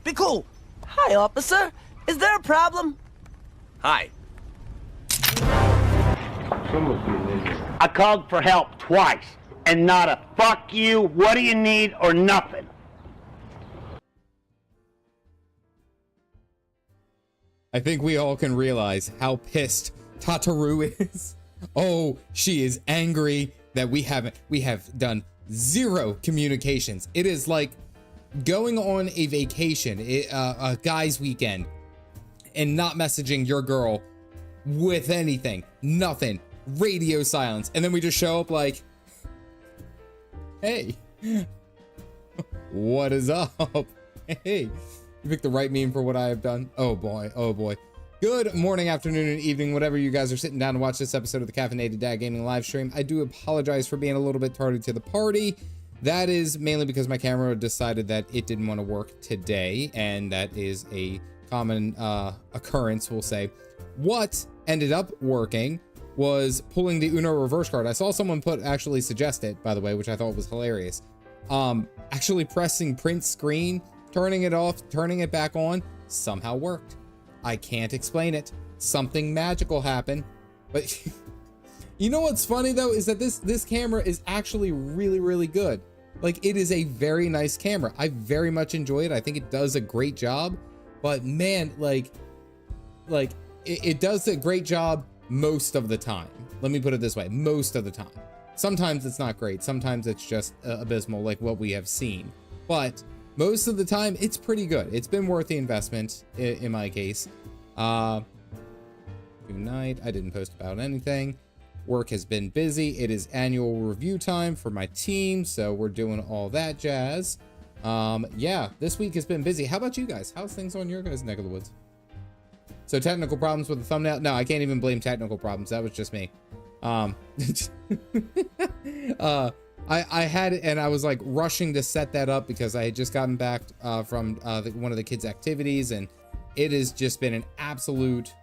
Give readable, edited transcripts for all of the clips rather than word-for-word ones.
Be cool. Hi, officer. Is there a problem? Hi. I called for help twice, and not a fuck you, what do you need, or nothing. I think we all can realize how pissed Tataru is. Oh, she is angry that we have done zero communications. It is like going on a vacation, a guy's weekend, and not messaging your girl with anything, nothing, radio silence. And then we just show up like, hey, what is up? Hey, you picked the right meme for what I have done. Oh boy, oh boy. Good morning, afternoon, and evening, whatever you guys are sitting down to watch this episode of the Caffeinated Dad Gaming live stream. I do apologize for being a little bit tardy to the party. That is mainly because my camera decided that it didn't want to work today, and that is a common occurrence, we'll say. What ended up working was pulling the Uno reverse card. I saw someone actually suggest it, by the way, which I thought was hilarious. Actually pressing print screen, turning it off, turning it back on, somehow worked. I can't explain it. Something magical happened. But you know what's funny though, is that this camera is actually really, really good. Like, it is a very nice camera. I very much enjoy it. I think it does a great job. But man, like it does a great job most of the time. Let me put it this way, most of the time. Sometimes it's not great. Sometimes it's just abysmal, like what we have seen. But most of the time, it's pretty good. It's been worth the investment in my case. Good night. I didn't post about anything. Work has been busy. It is annual review time for my team, so we're doing all that jazz. Yeah, this week has been busy. How about you guys? How's things on your guys' neck of the woods? So technical problems with the thumbnail? No, I can't even blame technical problems. That was just me. I had it and I was like rushing to set that up because I had just gotten back from one of the kids' activities, and it has just been an absolute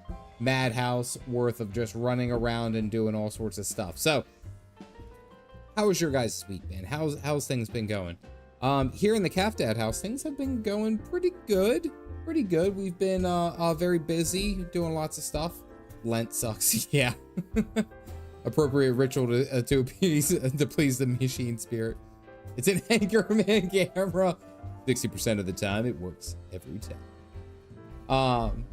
madhouse worth of just running around and doing all sorts of stuff. So how was your guys' week, man? How's things been going? Here in the Caff Dad house, things have been going pretty good. We've been very busy doing lots of stuff. Lent sucks. Yeah. Appropriate ritual to appease to please the machine spirit. It's an Anchorman camera. 60% of the time it works every time.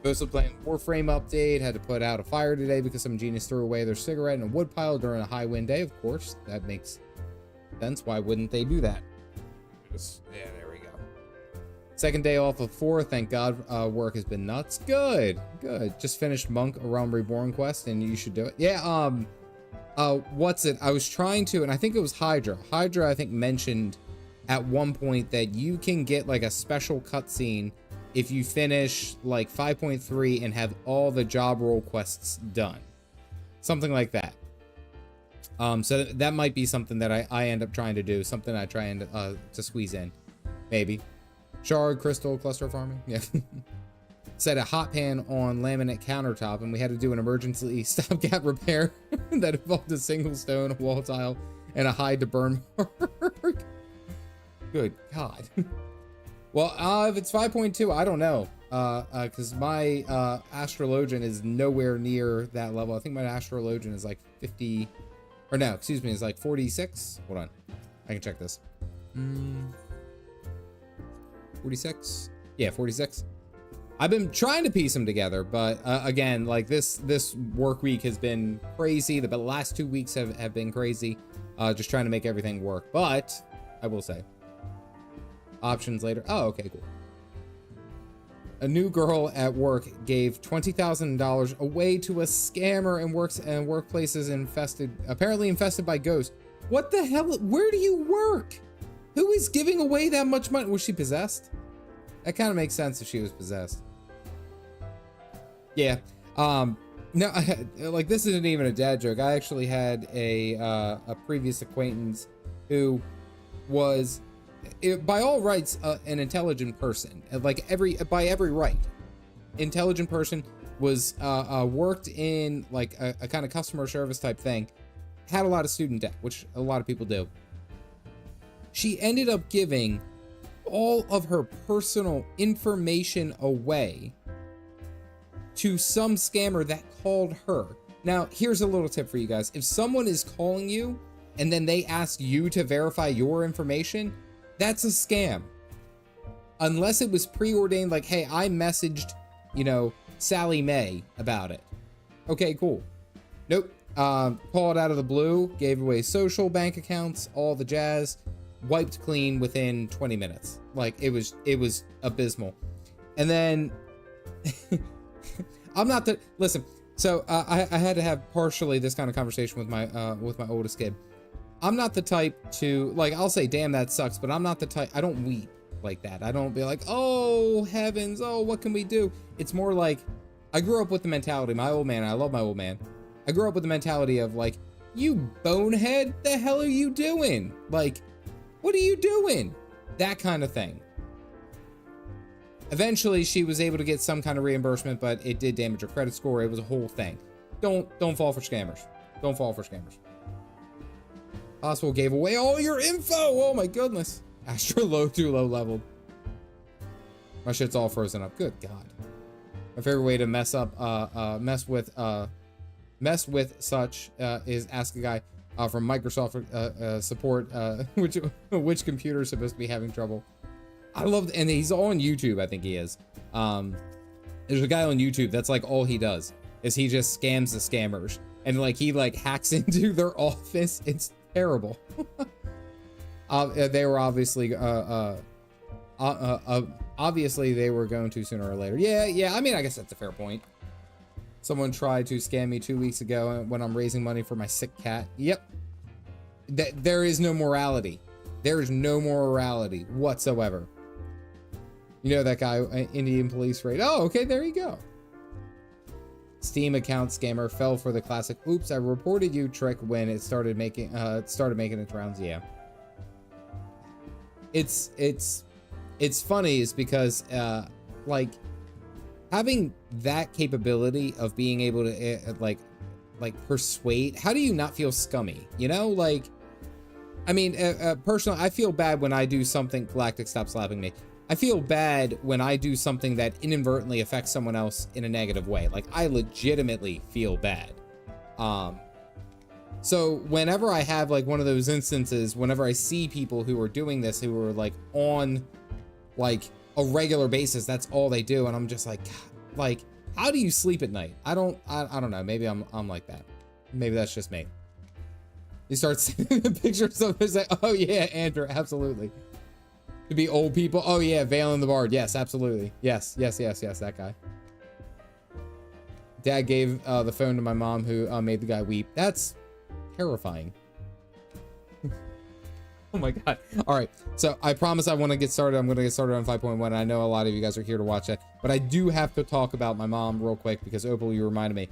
Also playing Warframe update. Had to put out a fire today because some genius threw away their cigarette in a wood pile during a high wind day. Of course, that makes sense. Why wouldn't they do that? Yeah, there we go. Second day off of 4. Thank God. Work has been nuts. Good. Just finished Monk: A Realm Reborn quest, and you should do it. Yeah. What's it? I was trying to, and I think it was Hydra. Hydra, I think, mentioned at one point that you can get like a special cutscene if you finish like 5.3 and have all the job role quests done. Something like that. So that might be something that I end up trying to do. Something I try and to squeeze in. Maybe. Shard, crystal, cluster farming. Yeah. Set a hot pan on laminate countertop, and we had to do an emergency stopgap repair that involved a single stone, a wall tile, and a hide to burn mark. Good God. Well, if it's 5.2, I don't know. Because my astrologian is nowhere near that level. I think my astrologian is like 50, or no, excuse me, is like 46. Hold on, I can check this. 46. Yeah, 46. I've been trying to piece them together, but again, like this work week has been crazy. The last 2 weeks have been crazy. Just trying to make everything work. But I will say, options later. Oh, okay, cool. A new girl at work gave $20,000 away to a scammer and workplaces apparently infested by ghosts. What the hell? Where do you work? Who is giving away that much money? Was she possessed? That kind of makes sense if she was possessed. Yeah. No, like this isn't even a dad joke. I actually had a previous acquaintance who was, by all rights, an intelligent person. Like by every right, intelligent person, was worked in like a kind of customer service type thing. Had a lot of student debt, which a lot of people do. She ended up giving all of her personal information away to some scammer that called her. Now, here's a little tip for you guys. If someone is calling you and then they ask you to verify your information, that's a scam. Unless it was preordained, like, hey, I messaged, you know, Sally Mae about it. Okay, cool. Nope. Called out of the blue, gave away social, bank accounts, all the jazz, wiped clean within 20 minutes. Like, it was abysmal. And then I'm not the, listen, so I had to have partially this kind of conversation with my oldest kid. I'm not the type to, like, I'll say, damn, that sucks, but I'm not the type, I don't weep like that. I don't be like, oh, heavens, oh, what can we do? It's more like, I grew up with the mentality, my old man, I love my old man. I grew up with the mentality of like, you bonehead, the hell are you doing? Like, what are you doing? That kind of thing. Eventually, she was able to get some kind of reimbursement, but it did damage her credit score. It was a whole thing. Don't fall for scammers. Don't fall for scammers. Hospital gave away all your info. Oh my goodness. Extra low, too low leveled. My shit's all frozen up. Good God. My favorite way to mess with such is ask a guy from Microsoft support which computer is supposed to be having trouble. I love, and he's on YouTube, I think he is. There's a guy on YouTube that's like all he does is he just scams the scammers, and like he like hacks into their office. It's terrible. They were obviously obviously they were going to sooner or later. Yeah. I mean, I guess that's a fair point. Someone tried to scam me 2 weeks ago when I'm raising money for my sick cat. Yep. There is no morality. There is no morality whatsoever. You know that guy, Indian police raid. Oh, okay, there you go. Steam account scammer fell for the classic "oops, I reported you" trick when it started making its rounds. Yeah. It's funny is because like having that capability of being able to like persuade, how do you not feel scummy? You know, like, I mean, personally, I feel bad when I do something. Galactic, stop slapping me. I feel bad when I do something that inadvertently affects someone else in a negative way. Like, I legitimately feel bad. So whenever I have like one of those instances, whenever I see people who are doing this, who are like on like a regular basis, that's all they do, and I'm just like, how do you sleep at night? I don't know. Maybe I'm like that. Maybe that's just me. You start seeing the pictures of it's like, oh yeah, Andrew, absolutely. To be old people. Oh yeah, Valen the Bard. Yes, absolutely. Yes, that guy. Dad gave the phone to my mom, who made the guy weep. That's terrifying. Oh my God. All right. So I promise I want to get started. I'm going to get started on 5.1. I know a lot of you guys are here to watch it, but I do have to talk about my mom real quick because Opal, you reminded me.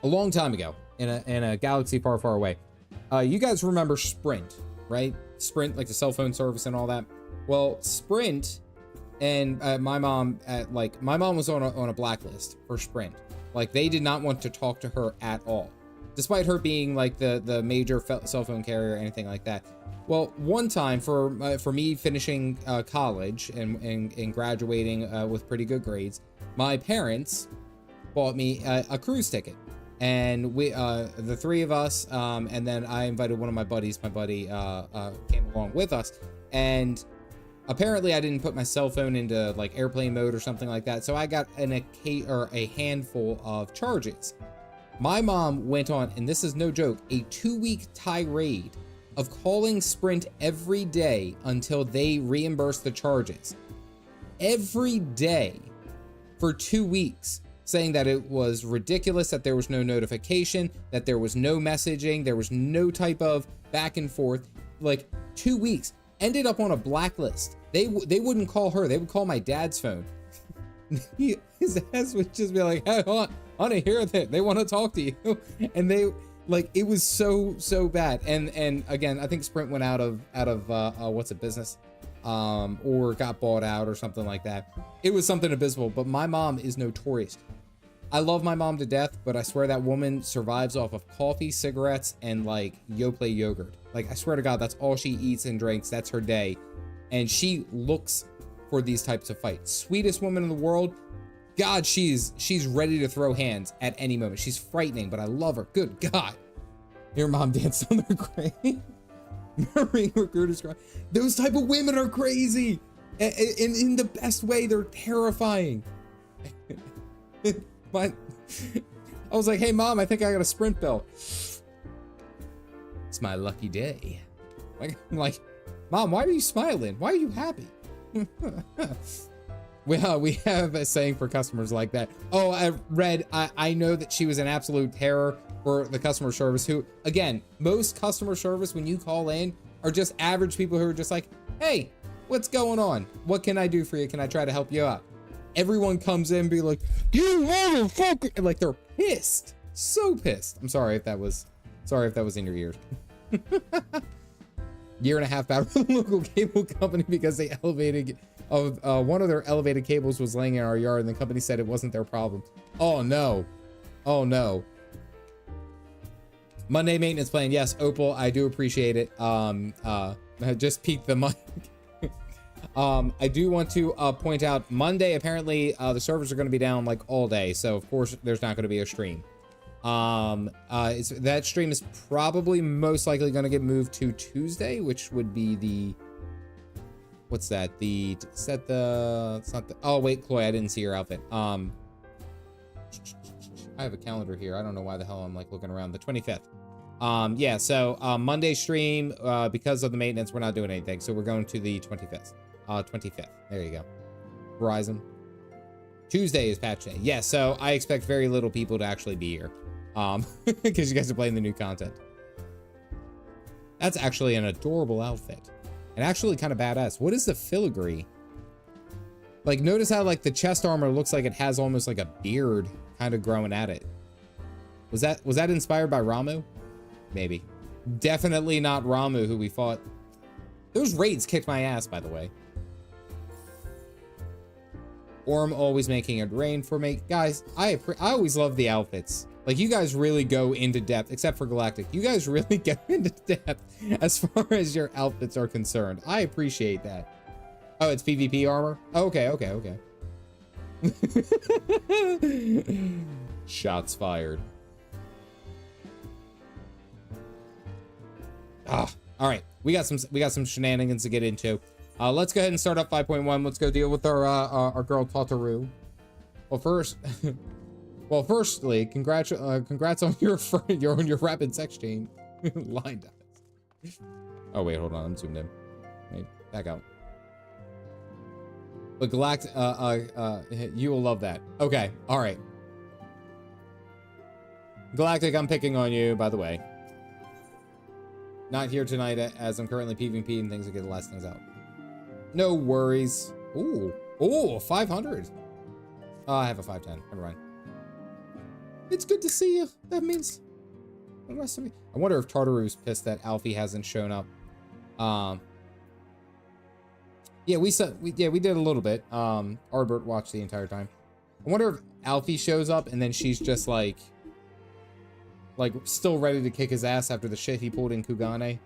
A long time ago in a galaxy far, far away. You guys remember Sprint, right? Sprint, like the cell phone service and all that. Well, Sprint and my mom was on a blacklist for Sprint. Like, they did not want to talk to her at all, despite her being like the major cell phone carrier or anything like that. Well, one time for me finishing college and graduating with pretty good grades, my parents bought me a cruise ticket, and we the three of us, and then I invited one of my buddies. My buddy came along with us, and apparently I didn't put my cell phone into like airplane mode or something like that, so I got a handful of charges. My mom went on, and this is no joke, a 2-week tirade of calling Sprint every day until they reimbursed the charges. Every day for 2 weeks, saying that it was ridiculous, that there was no notification, that there was no messaging, there was no type of back and forth. Like, 2 weeks. Ended up on a blacklist. They wouldn't call her. They would call my dad's phone. His ass would just be like, hey, honey, here they want to talk to you. And they, like, it was so bad. And again, I think Sprint went out of what's a business, or got bought out or something like that. It was something abysmal, but my mom is notorious. I love my mom to death, but I swear that woman survives off of coffee, cigarettes, and like Yoplait yogurt. Like, I swear to God, that's all she eats and drinks. That's her day. and she looks for these types of fights. Sweetest woman in the world. God, she's ready to throw hands at any moment. She's frightening, but I love her. Good God. Your mom danced on their grave. Marine recruiters cry. Those type of women are crazy. In the best way, they're terrifying. I was like, hey mom, I think I got a sprint belt. It's my lucky day. I'm like, mom, why are you smiling? Why are you happy? We have a saying for customers like that. Oh, I know that she was an absolute terror for the customer service, who, again, most customer service when you call in are just average people who are just like, hey, what's going on? What can I do for you? Can I try to help you out? Everyone comes in and be like, you motherfucker, and like they're pissed. So pissed. I'm sorry if that was in your ears. Year and a half battle with the local cable company because they elevated one of their elevated cables was laying in our yard, and the company said it wasn't their problem. Oh no. Oh no. Monday maintenance plan. Yes, Opal, I do appreciate it. Just peek the mic. I do want to point out Monday, apparently the servers are going to be down like all day, so of course there's not going to be a stream. That stream is probably most likely going to get moved to Tuesday, which would be the, what's that? It's not the, oh wait, Chloe, I didn't see your outfit. I have a calendar here. I don't know why the hell I'm like looking around. The 25th. Yeah, so Monday stream, because of the maintenance, we're not doing anything. So we're going to the 25th. 25th. There you go. Verizon. Tuesday is patch day. Yeah, so I expect very little people to actually be here. Because you guys are playing the new content. That's actually an adorable outfit. And actually kind of badass. What is the filigree? Like, notice how like the chest armor looks like it has almost like a beard kind of growing at it. Was that inspired by Ramu? Maybe. Definitely not Ramu, who we fought. Those raids kicked my ass, by the way. Orm always making it rain for me. Guys, I always love the outfits. Like, you guys really go into depth, except for Galactic. You guys really go into depth as far as your outfits are concerned. I appreciate that. Oh, it's PvP armor? Okay. Shots fired. All right, we got some shenanigans to get into. Let's go ahead and start up 5.1. Let's go deal with our girl Tataru. Firstly, congrats on your rapid sex change. Line dies. Oh wait, hold on, I'm zoomed in. Wait, back out. But Galactic, you will love that. Okay, all right. Galactic, I'm picking on you, by the way. Not here tonight as I'm currently PvP and things to get the last things out. No worries. Ooh, 500. Oh, I have a 510. Never mind. It's good to see you. That means the rest of me. I wonder if Tartaru's pissed that Alfie hasn't shown up. Yeah, we did a little bit. Arbert watched the entire time. I wonder if Alfie shows up and then she's just like still ready to kick his ass after the shit he pulled in Kugane.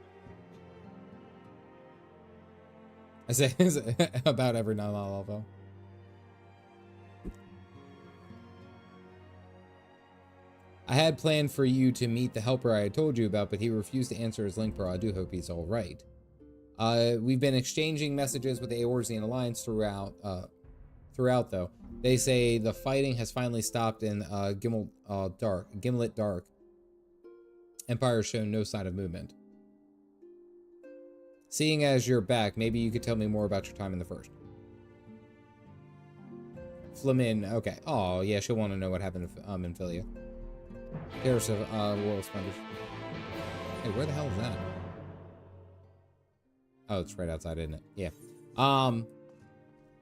I say about every non-lavo. I had planned for you to meet the helper I had told you about, but he refused to answer his link pro. I do hope he's all right. We've been exchanging messages with the Eorzean Alliance throughout though. They say the fighting has finally stopped in Gimlet Dark. Empire has shown no sign of movement. Seeing as you're back, maybe you could tell me more about your time in the First. Flamin, okay. Oh, yeah, she'll want to know what happened in Philia. Here's of Royal Splendor. Hey, where the hell is that? Oh, it's right outside, isn't it? Yeah.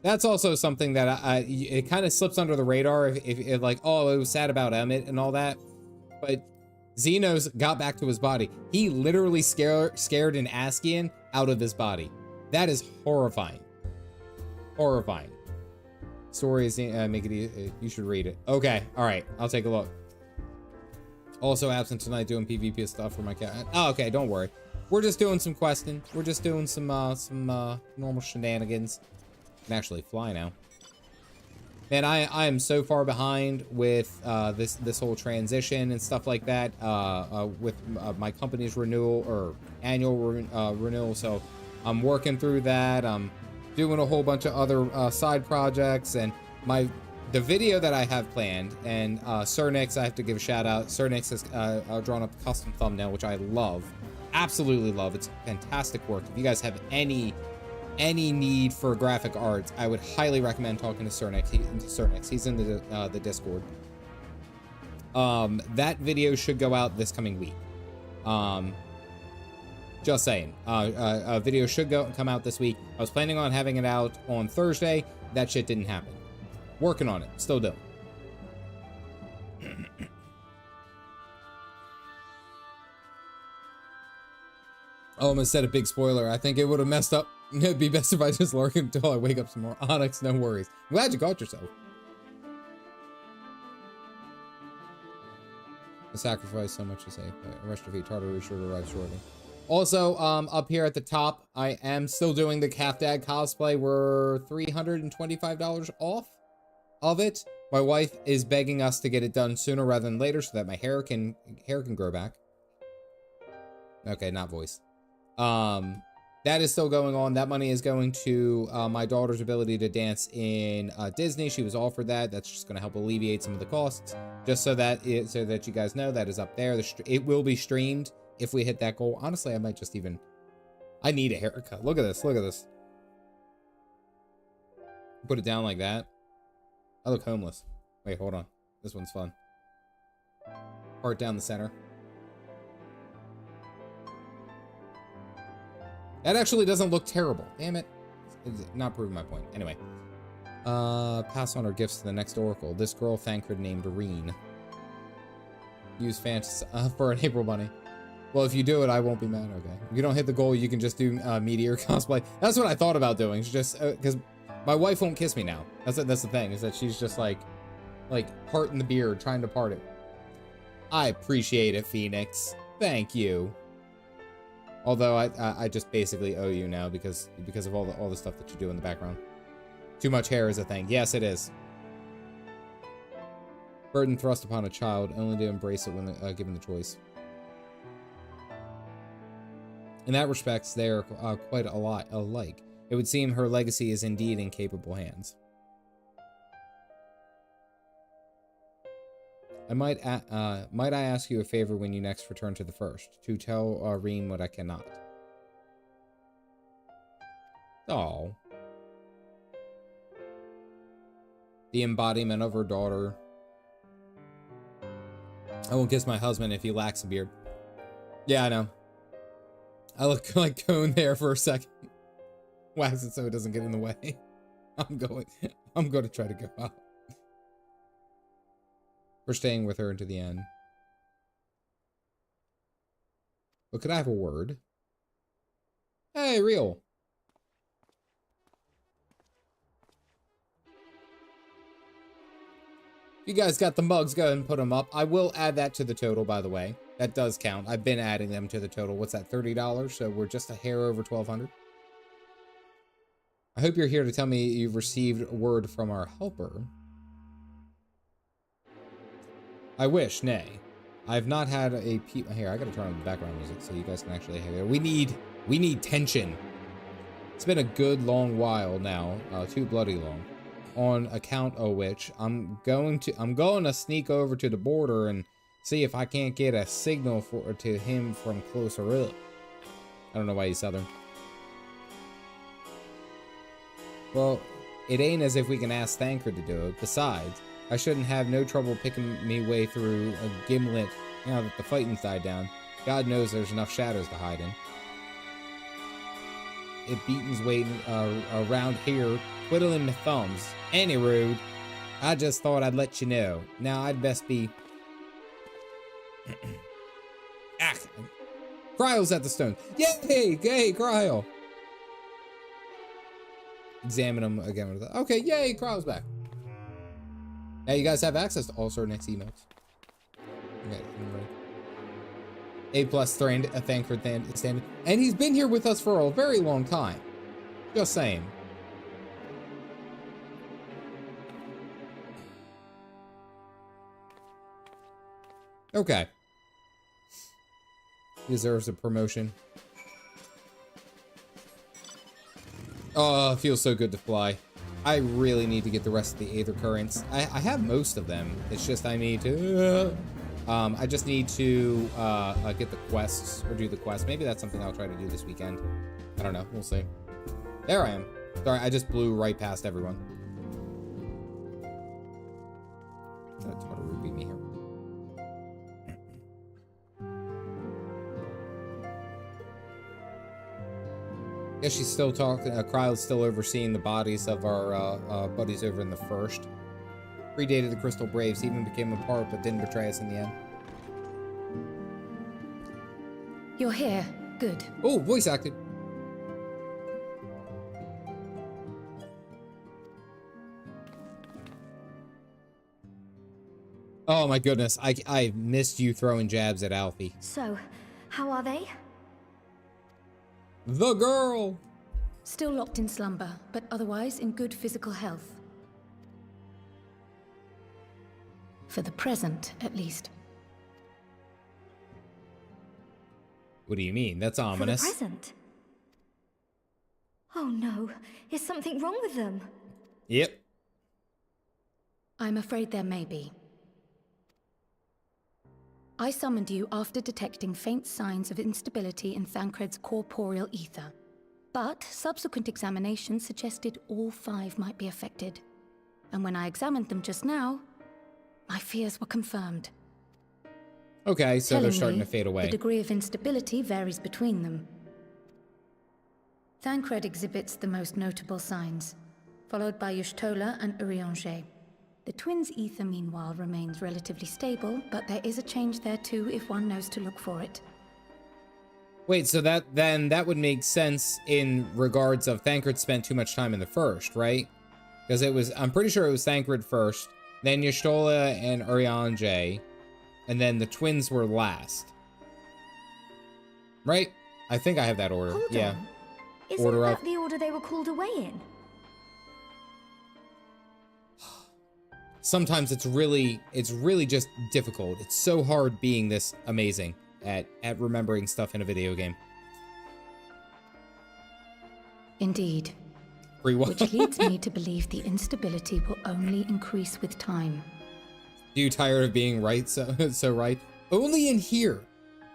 That's also something that it kind of slips under the radar if like, oh, it was sad about Emmett and all that. But Xenos got back to his body. He literally scared an Askian out of his body. That is horrifying. Horrifying. Story is make it. You should read it. Okay, all right. I'll take a look. Also absent tonight doing PvP stuff for my cat. Oh, okay. Don't worry. we're just doing some questing. We're just doing some normal shenanigans. I can actually fly now. Man, I am so far behind with this whole transition and stuff like that with my company's renewal or annual renewal. So I'm working through that. I'm doing a whole bunch of other side projects, and the video that I have planned, and Cernix, I have to give a shout out. Cernix has drawn up a custom thumbnail, which I love, absolutely love. It's fantastic work. If you guys have any need for graphic arts, I would highly recommend talking to Cernix. He's in the Discord. That video should go out this coming week. Just saying. A video should come out this week. I was planning on having it out on Thursday. That shit didn't happen. Working on it. Still doing. I almost said a big spoiler. I think it would have messed up. It'd be best if I just lurk until I wake up some more. Onyx, no worries. I'm glad you got yourself. The sacrifice so much to say. Rest of feet, Tartar sure to arrive shortly. Also, up here at the top, I am still doing the Calf Dad cosplay. We're $325 off of it. My wife is begging us to get it done sooner rather than later so that my hair can grow back. Okay, not voice. That is still going on. That money is going to my daughter's ability to dance in Disney. She was offered that. That's just going to help alleviate some of the costs. Just so that you guys know, that is up there. It will be streamed if we hit that goal. Honestly, I might just even... I need a haircut. Look at this. Look at this. Put it down like that. I look homeless. Wait, hold on. This one's fun. Part down the center. That actually doesn't look terrible. Damn it. It's not proving my point. Anyway. Pass on our gifts to the next oracle. This girl thanked her named Reen. Use Fantasy for an April bunny. Well, if you do it, I won't be mad. Okay. If you don't hit the goal, you can just do Meteor cosplay. That's what I thought about doing. It's just because my wife won't kiss me now. That's the thing, is that she's just like parting the beard, trying to part it. I appreciate it, Phoenix. Thank you. Although I just basically owe you now because of all the stuff that you do in the background. Too much hair is a thing. Yes, it is. Burden thrust upon a child, only to embrace it when given the choice. In that respect, they are quite a lot alike. It would seem her legacy is indeed in capable hands. Might I ask you a favor when you next return to the First? To tell Reen what I cannot. Oh. The embodiment of her daughter. I won't kiss my husband if he lacks a beard. Yeah, I know. I look like Cone there for a second. Wax it so it doesn't get in the way. I'm going to try to go out. We're staying with her into the end. But could I have a word? Hey, real. You guys got the mugs, go ahead and put them up. I will add that to the total, by the way. That does count. I've been adding them to the total. What's that, $30? So we're just a hair over $1,200. I hope you're here to tell me you've received word from our helper. I wish, nay. I've not had a peep. Here, I gotta turn on the background music so you guys can actually hear it. We need tension. It's been a good long while now, too bloody long. On account of which, I'm going to sneak over to the border and see if I can't get a signal to him from closer up. I don't know why he's southern. Well, it ain't as if we can ask Thancred to do it. Besides, I shouldn't have no trouble picking me way through a gimlet now that the fighting's died down. God knows there's enough shadows to hide in. It beatin's waiting around here, twiddling my thumbs. Any rude. I just thought I'd let you know. Now I'd best be... Cryle's at the stone. Yay! Yay, Cryle! Examine him again. Okay, yay, Cryle's back. Now you guys have access to all certain X emotes. Okay, A+ Thancred standard. And he's been here with us for a very long time. Just saying. Okay. Deserves a promotion. Oh, it feels so good to fly. I really need to get the rest of the Aether Currents. I have most of them. It's just I need to... I just need to get the quests, or do the quest. Maybe that's something I'll try to do this weekend. I don't know. We'll see. There I am. Sorry, I just blew right past everyone. That's what would beat me here. Guess she's still talking. Kryle's still overseeing the bodies of our buddies over in the first. Predated the Crystal Braves, even became a part, but didn't betray us in the end. You're here. Good. Oh, voice acted. Oh my goodness, I missed you throwing jabs at Alfie. So, how are they? The girl! Still locked in slumber, but otherwise in good physical health. For the present, at least. What do you mean? That's ominous. For the present? Oh no, is something wrong with them? Yep. I'm afraid there may be. I summoned you after detecting faint signs of instability in Thancred's corporeal ether. But subsequent examination suggested all 5 might be affected. And when I examined them just now, my fears were confirmed. Okay, so they're starting to fade away. The degree of instability varies between them. Thancred exhibits the most notable signs, followed by Y'shtola and Urianger. The twins' ether, meanwhile, remains relatively stable, but there is a change there too if one knows to look for it. Wait, so that would make sense in regards of Thancred spent too much time in the first, right? Because it was, I'm pretty sure it was Thancred first, then Y'shtola and Urianger, and then the twins were last. Right? I think I have that order. Hold yeah. on. Isn't Order that of... the order they were called away in? Sometimes it's really just difficult. It's so hard being this amazing at remembering stuff in a video game. Indeed. Which leads me to believe the instability will only increase with time. You tired of being right so right? Only in here.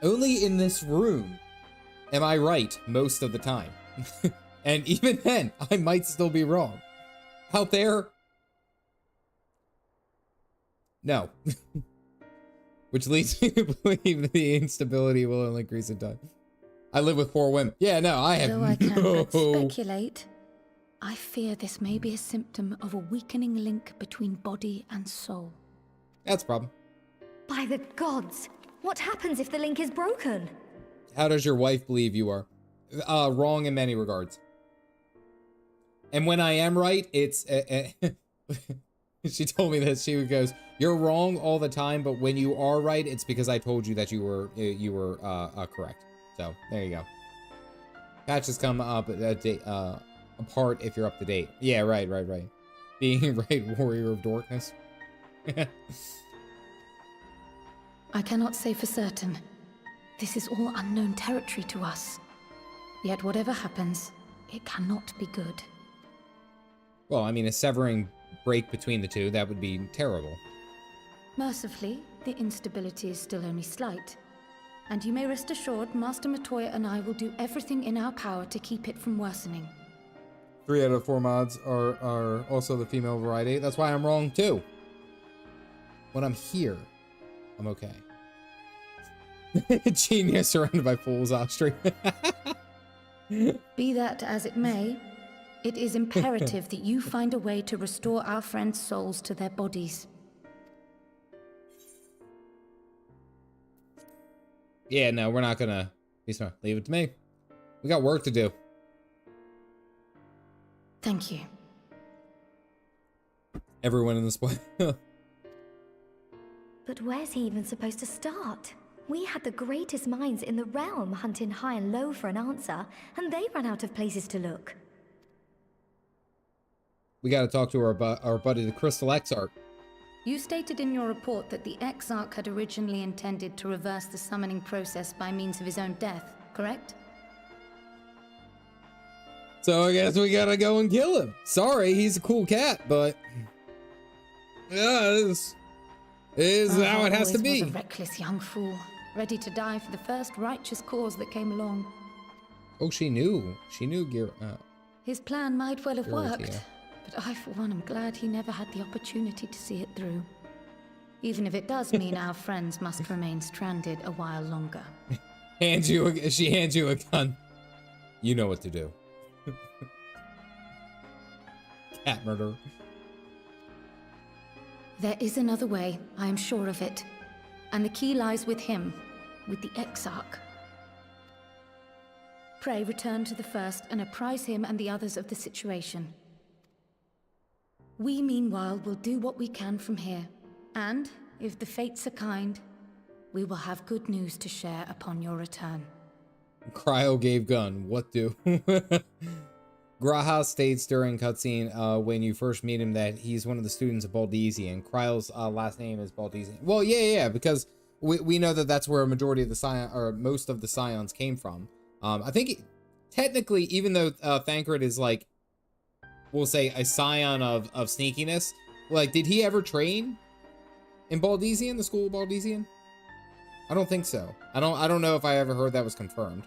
Only in this room am I right most of the time. And even then, I might still be wrong. Out there, no. Which leads me to believe that the instability will only increase in time. I live with 4 women. Yeah, no, I have Though I can speculate, I fear this may be a symptom of a weakening link between body and soul. That's a problem. By the gods! What happens if the link is broken? How does your wife believe you are? Wrong in many regards. And when I am right, it's... she told me this. She goes, "You're wrong all the time, but when you are right, it's because I told you that you were correct." So there you go. Patches come up apart if you're up to date. Yeah, right. Being right, warrior of darkness. I cannot say for certain. This is all unknown territory to us. Yet whatever happens, it cannot be good. Well, I mean, a severing break between the two, that would be terrible. Mercifully, the instability is still only slight. And you may rest assured, Master Matoya and I will do everything in our power to keep it from worsening. 3 out of 4 mods are also the female variety. That's why I'm wrong, too. When I'm here, I'm okay. Genius surrounded by fools, Austria. Be that as it may, it is imperative that you find a way to restore our friends' souls to their bodies. Yeah, no, we're not gonna be smart. Leave it to me. We got work to do. Thank you. Everyone in this way. But where's he even supposed to start? We had the greatest minds in the realm hunting high and low for an answer, and they ran out of places to look. We got to talk to our buddy, the Crystal Exarch. You stated in your report that the Exarch had originally intended to reverse the summoning process by means of his own death, correct? So I guess we gotta go and kill him. Sorry, he's a cool cat, but yeah, this is how it has to be. Was a reckless young fool, ready to die for the first righteous cause that came along. Oh, she knew. She knew His plan might well have Giratina. worked, but I, for one, am glad he never had the opportunity to see it through. Even if it does mean our friends must remain stranded a while longer. She hands you a gun. You know what to do. Cat murder. There is another way, I am sure of it. And the key lies with him, with the Exarch. Pray return to the first and apprise him and the others of the situation. We, meanwhile, will do what we can from here. And, if the fates are kind, we will have good news to share upon your return. Cryo gave gun. What do? Graha states during cutscene when you first meet him that he's one of the students of Baldesian. Cryo's last name is Baldesian. Well, yeah, because we know that that's where a majority of the Scion, or most of the Scions came from. I think technically, even though Thancred is like, we'll say a Scion of sneakiness, like, did he ever train in Baldesian, the school of Baldesian? I don't think so. I don't know if I ever heard that was confirmed.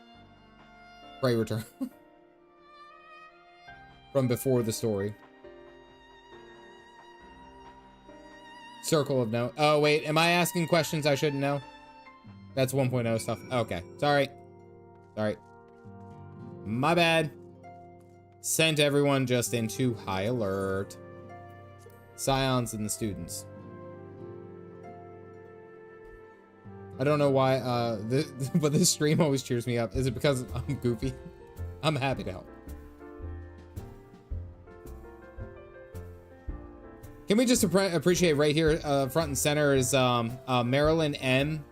Pray return. From before the story. Circle of no. Oh, wait. Am I asking questions I shouldn't know? That's 1.0 stuff. Okay. Sorry. My bad. Sent everyone just into high alert. Scions and the students. I don't know why, but this stream always cheers me up. Is it because I'm goofy? I'm happy to help. Can we just appreciate right here, front and center is Marilyn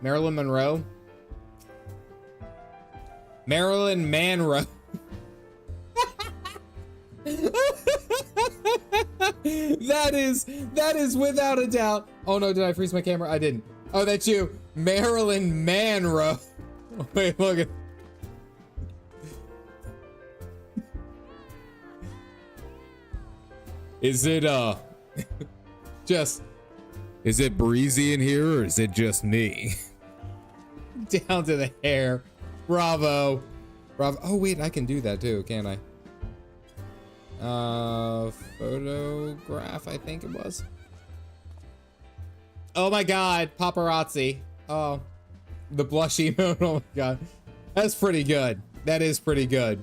Monroe. Marilyn Monroe. That is without a doubt. Oh no, did I freeze my camera? I didn't. Oh, that's you. Marilyn Monroe. Wait, look at. Is it is it breezy in here, or is it just me? Down to the hair. Bravo. Oh wait, I can do that too, can't I? Photograph, I think it was. Oh my god, paparazzi. Oh, the blush emote. Oh my god, that's pretty good. That is pretty good.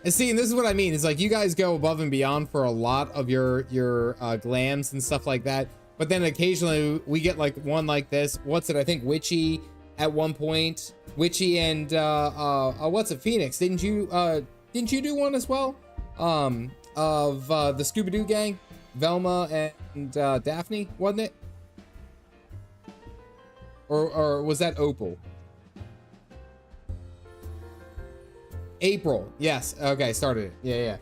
And see, and this is what I mean. It's like you guys go above and beyond for a lot of your glams and stuff like that. But then occasionally we get like one like this. What's it? I think Witchy at one point. Witchy and what's it? Phoenix. Didn't you do one as well? Of the Scooby-Doo gang, Velma and Daphne, wasn't it? Or was that Opal? April, yes. Okay, started it. Yeah.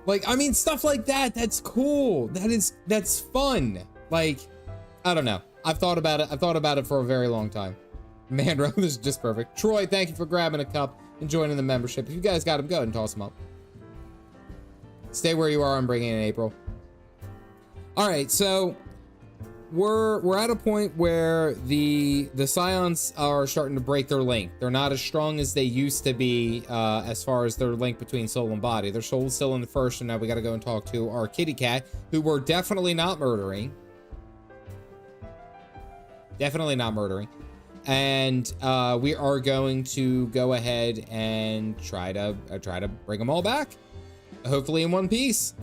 Like, I mean, stuff like that. That's cool. That's fun. Like, I don't know. I've thought about it for a very long time. Man, this is just perfect. Troy, thank you for grabbing a cup and joining the membership. If you guys got them, go ahead and toss them up. Stay where you are. I'm bringing in April. All right, so we're at a point where the Scions are starting to break their link. They're not as strong as they used to be as far as their link between soul and body. Their soul's still in the first, and now we got to go and talk to our kitty cat, who we're definitely not murdering. Definitely not murdering. And we are going to go ahead and try to bring them all back. Hopefully in one piece.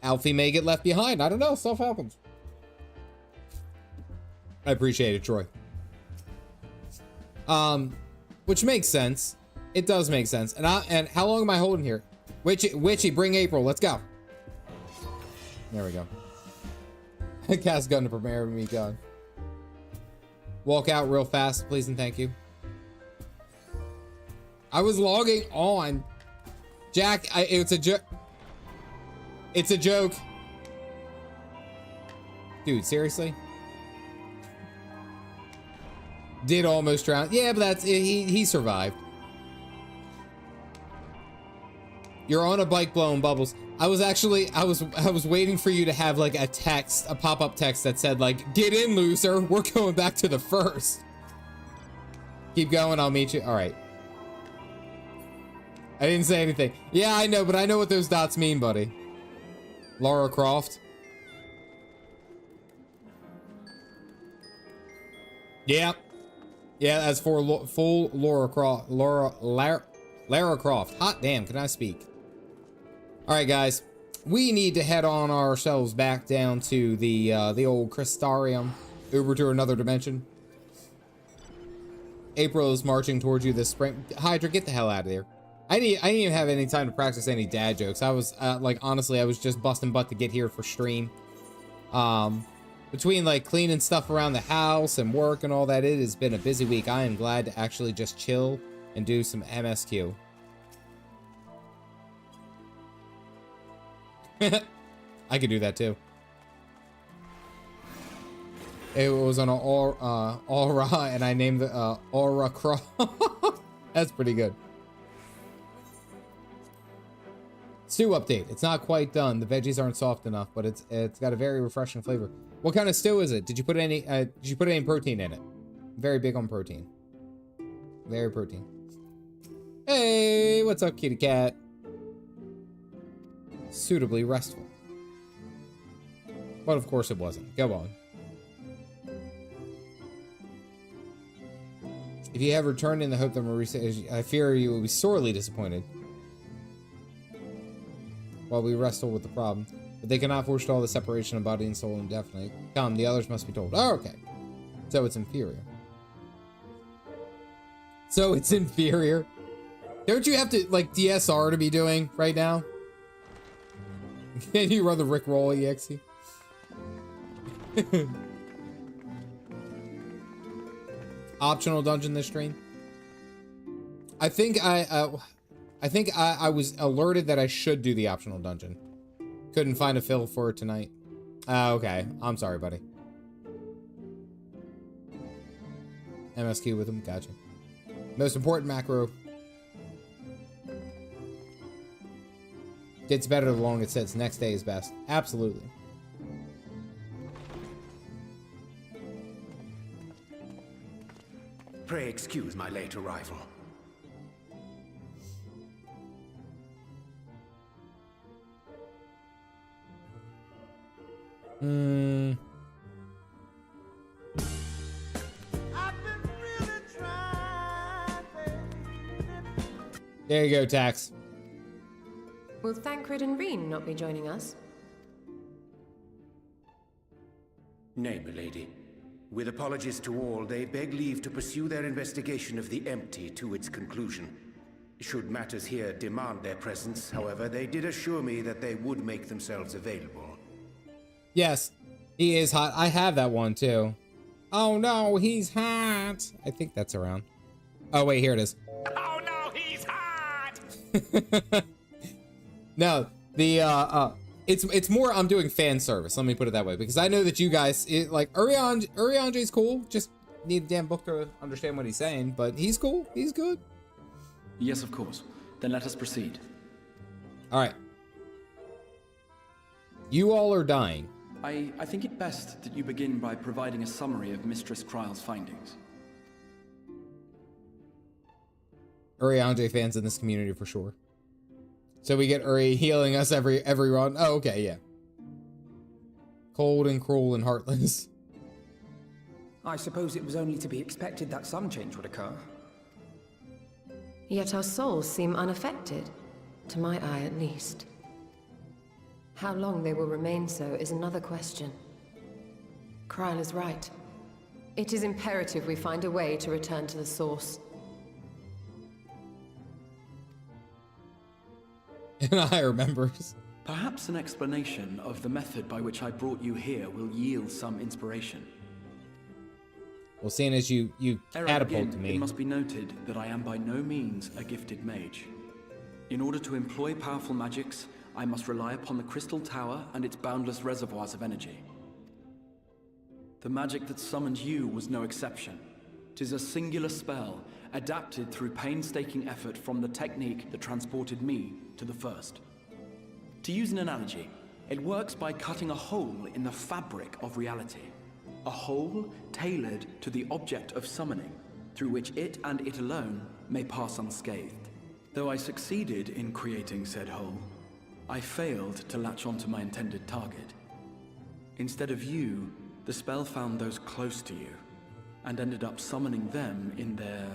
Alfie may get left behind. I don't know. Stuff happens. I appreciate it, Troy. Which makes sense. It does make sense. And how long am I holding here? Witchy, bring April. Let's go. There we go. Cast gun to prepare me gun. walk out real fast, please and thank you. I was logging on. Jack, it's a joke. It's a joke. Dude, seriously? Did almost drown. Yeah, but that's he survived. You're on a bike blowing bubbles. I was waiting for you to have like a text, a pop-up text that said like, "Get in, loser. We're going back to the first." Keep going, I'll meet you. All right. I didn't say anything. Yeah, I know, but I know what those dots mean, buddy. Lara Croft. Yep. Yeah, that's for full Lara Croft. Lara Croft. Hot damn, can I speak? All right, guys. We need to head on ourselves back down to the old Crystarium. Uber to another dimension. April is marching towards you this spring. Hydra, get the hell out of there. I didn't even have any time to practice any dad jokes. I was like, honestly, I was just busting butt to get here for stream. Between like cleaning stuff around the house and work and all that, it has been a busy week. I am glad to actually just chill and do some MSQ. I could do that too. It was on an Aura, and I named the Aura Croft. That's pretty good. Stew update. It's not quite done. The veggies aren't soft enough, but it's got a very refreshing flavor. What kind of stew is it? Did you put any protein in it? Very big on protein. Very protein. Hey, what's up, kitty cat? Suitably restful. But of course it wasn't. Go on. If you have returned in the hope that Marisa, I fear you will be sorely disappointed while we wrestle with the problem. But they cannot forestall the separation of body and soul indefinitely. Come, the others must be told. Oh, okay. So it's inferior. So it's inferior. Don't you have to, like, DSR to be doing right now? Can you run the Rickroll EXE? Optional dungeon this stream. I think I was alerted that I should do the optional dungeon. Couldn't find a fill for it tonight. Okay. I'm sorry, buddy. MSQ with him. Gotcha. Most important macro. Gets better the longer it sits. Next day is best. Absolutely. Pray excuse my late arrival. There you go, Tax. Will Thancred and Reen not be joining us? Nay, milady. With apologies to all, they beg leave to pursue their investigation of the empty to its conclusion. Should matters here demand their presence, however, they did assure me that they would make themselves available. Yes, he is hot. I have that one too. Oh no, he's hot. I think that's around. Oh wait, here it is. Oh no, he's hot! No, the it's more I'm doing fan service. Let me put it that way, because I know that you guys like Uriange's cool. Just need a damn book to understand what he's saying, but he's cool. He's good. Yes, of course. Then let us proceed. All right. You all are dying. I think it best that you begin by providing a summary of Mistress Kryle's findings. Uriange fans in this community for sure. So we get Uri healing us every run. Oh, okay, yeah. Cold and cruel and heartless. I suppose it was only to be expected that some change would occur. Yet our souls seem unaffected, to my eye at least. How long they will remain so is another question. Kryle is right. It is imperative we find a way to return to the source. And I remembers. Perhaps an explanation of the method by which I brought you here will yield some inspiration. Well, seeing as you Ere I catapult begin, to me. It must be noted that I am by no means a gifted mage. In order to employ powerful magics, I must rely upon the Crystal Tower and its boundless reservoirs of energy. The magic that summoned you was no exception. 'Tis a singular spell, adapted through painstaking effort from the technique that transported me to the first. To use an analogy, it works by cutting a hole in the fabric of reality. A hole tailored to the object of summoning, through which it and it alone may pass unscathed. Though I succeeded in creating said hole, I failed to latch onto my intended target. Instead of you, the spell found those close to you, and ended up summoning them in their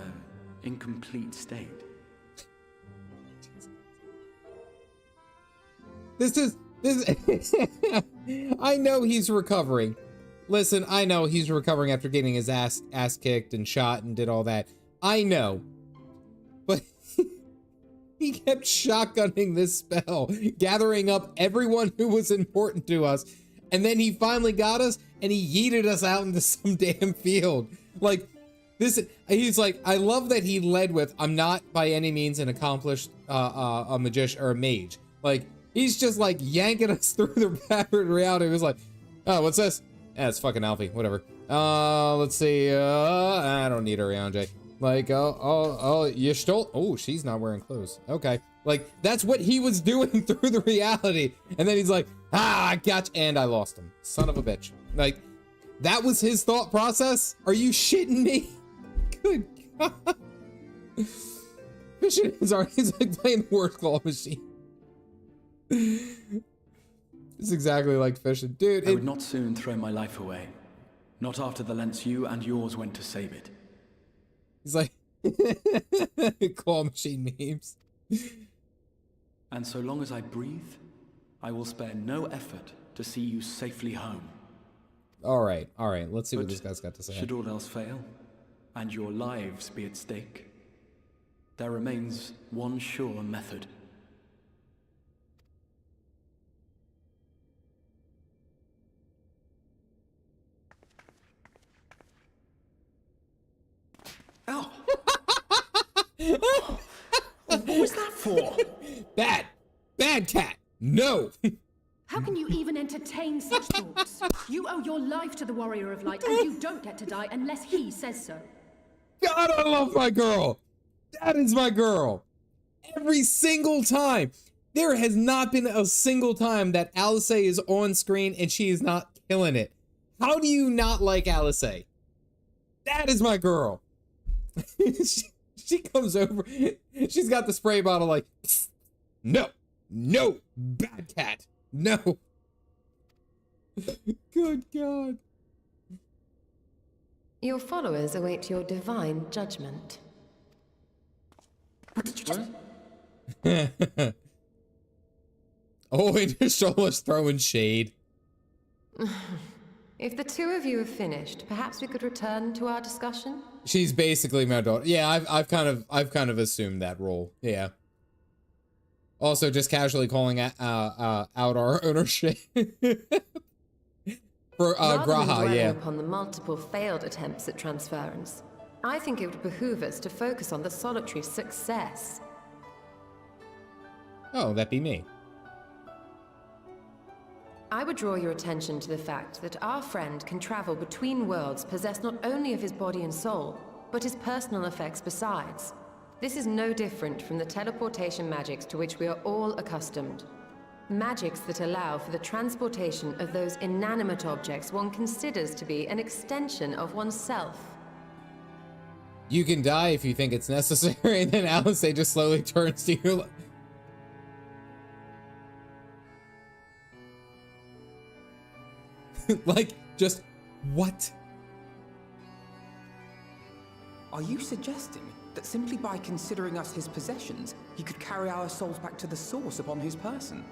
incomplete state. This I know he's recovering. Listen, I know he's recovering after getting his ass kicked and shot and did all that. I know. But he kept shotgunning this spell, gathering up everyone who was important to us, and then he finally got us and he yeeted us out into some damn field. Like, this, he's like, I love that he led with, I'm not by any means an accomplished a magician or a mage. Like, he's just like yanking us through the backward reality. He was like, oh, what's this? Yeah, it's fucking Alfie, whatever. Let's see, I don't need her around, Jay. Like, you stole, oh, she's not wearing clothes. Okay. Like, that's what he was doing through the reality. And then he's like, I gotcha, and I lost him. Son of a bitch. Like, that was his thought process? Are you shitting me? Good God. Fishing is already, he's like playing the word claw machine. It's exactly like fishing. Dude, I would not soon throw my life away. Not after the lengths you and yours went to save it. He's like, claw machine memes. And so long as I breathe, I will spare no effort to see you safely home. All right. Let's see what this guy's got to say. Should all else fail, and your lives be at stake, there remains one sure method. Oh. What was that for? Bad cat. No. How can you even entertain such thoughts? You owe your life to the Warrior of Light, and you don't get to die unless he says so. God, I love my girl. That is my girl. Every single time. There has not been a single time that Alice is on screen and she is not killing it. How do you not like Alice? That is my girl. she comes over. She's got the spray bottle like, no, bad cat. No. Good God. Your followers await your divine judgment. What did you just... Oh, and Shola's throwing shade. If the two of you have finished, perhaps we could return to our discussion? She's basically my daughter. Yeah, I've kind of assumed that role. Yeah. Also, just casually calling out our ownership for Graha. Yeah. Upon the multiple failed attempts at transference, I think it would behoove us to focus on the solitary success. Oh, that'd be me. I would draw your attention to the fact that our friend can travel between worlds possessed not only of his body and soul, but his personal effects besides. This is no different from the teleportation magics to which we are all accustomed. Magics that allow for the transportation of those inanimate objects one considers to be an extension of oneself. You can die if you think it's necessary, and then Alice just slowly turns to you. Like, just what? Are you suggesting that simply by considering us his possessions, he could carry our souls back to the source upon his person?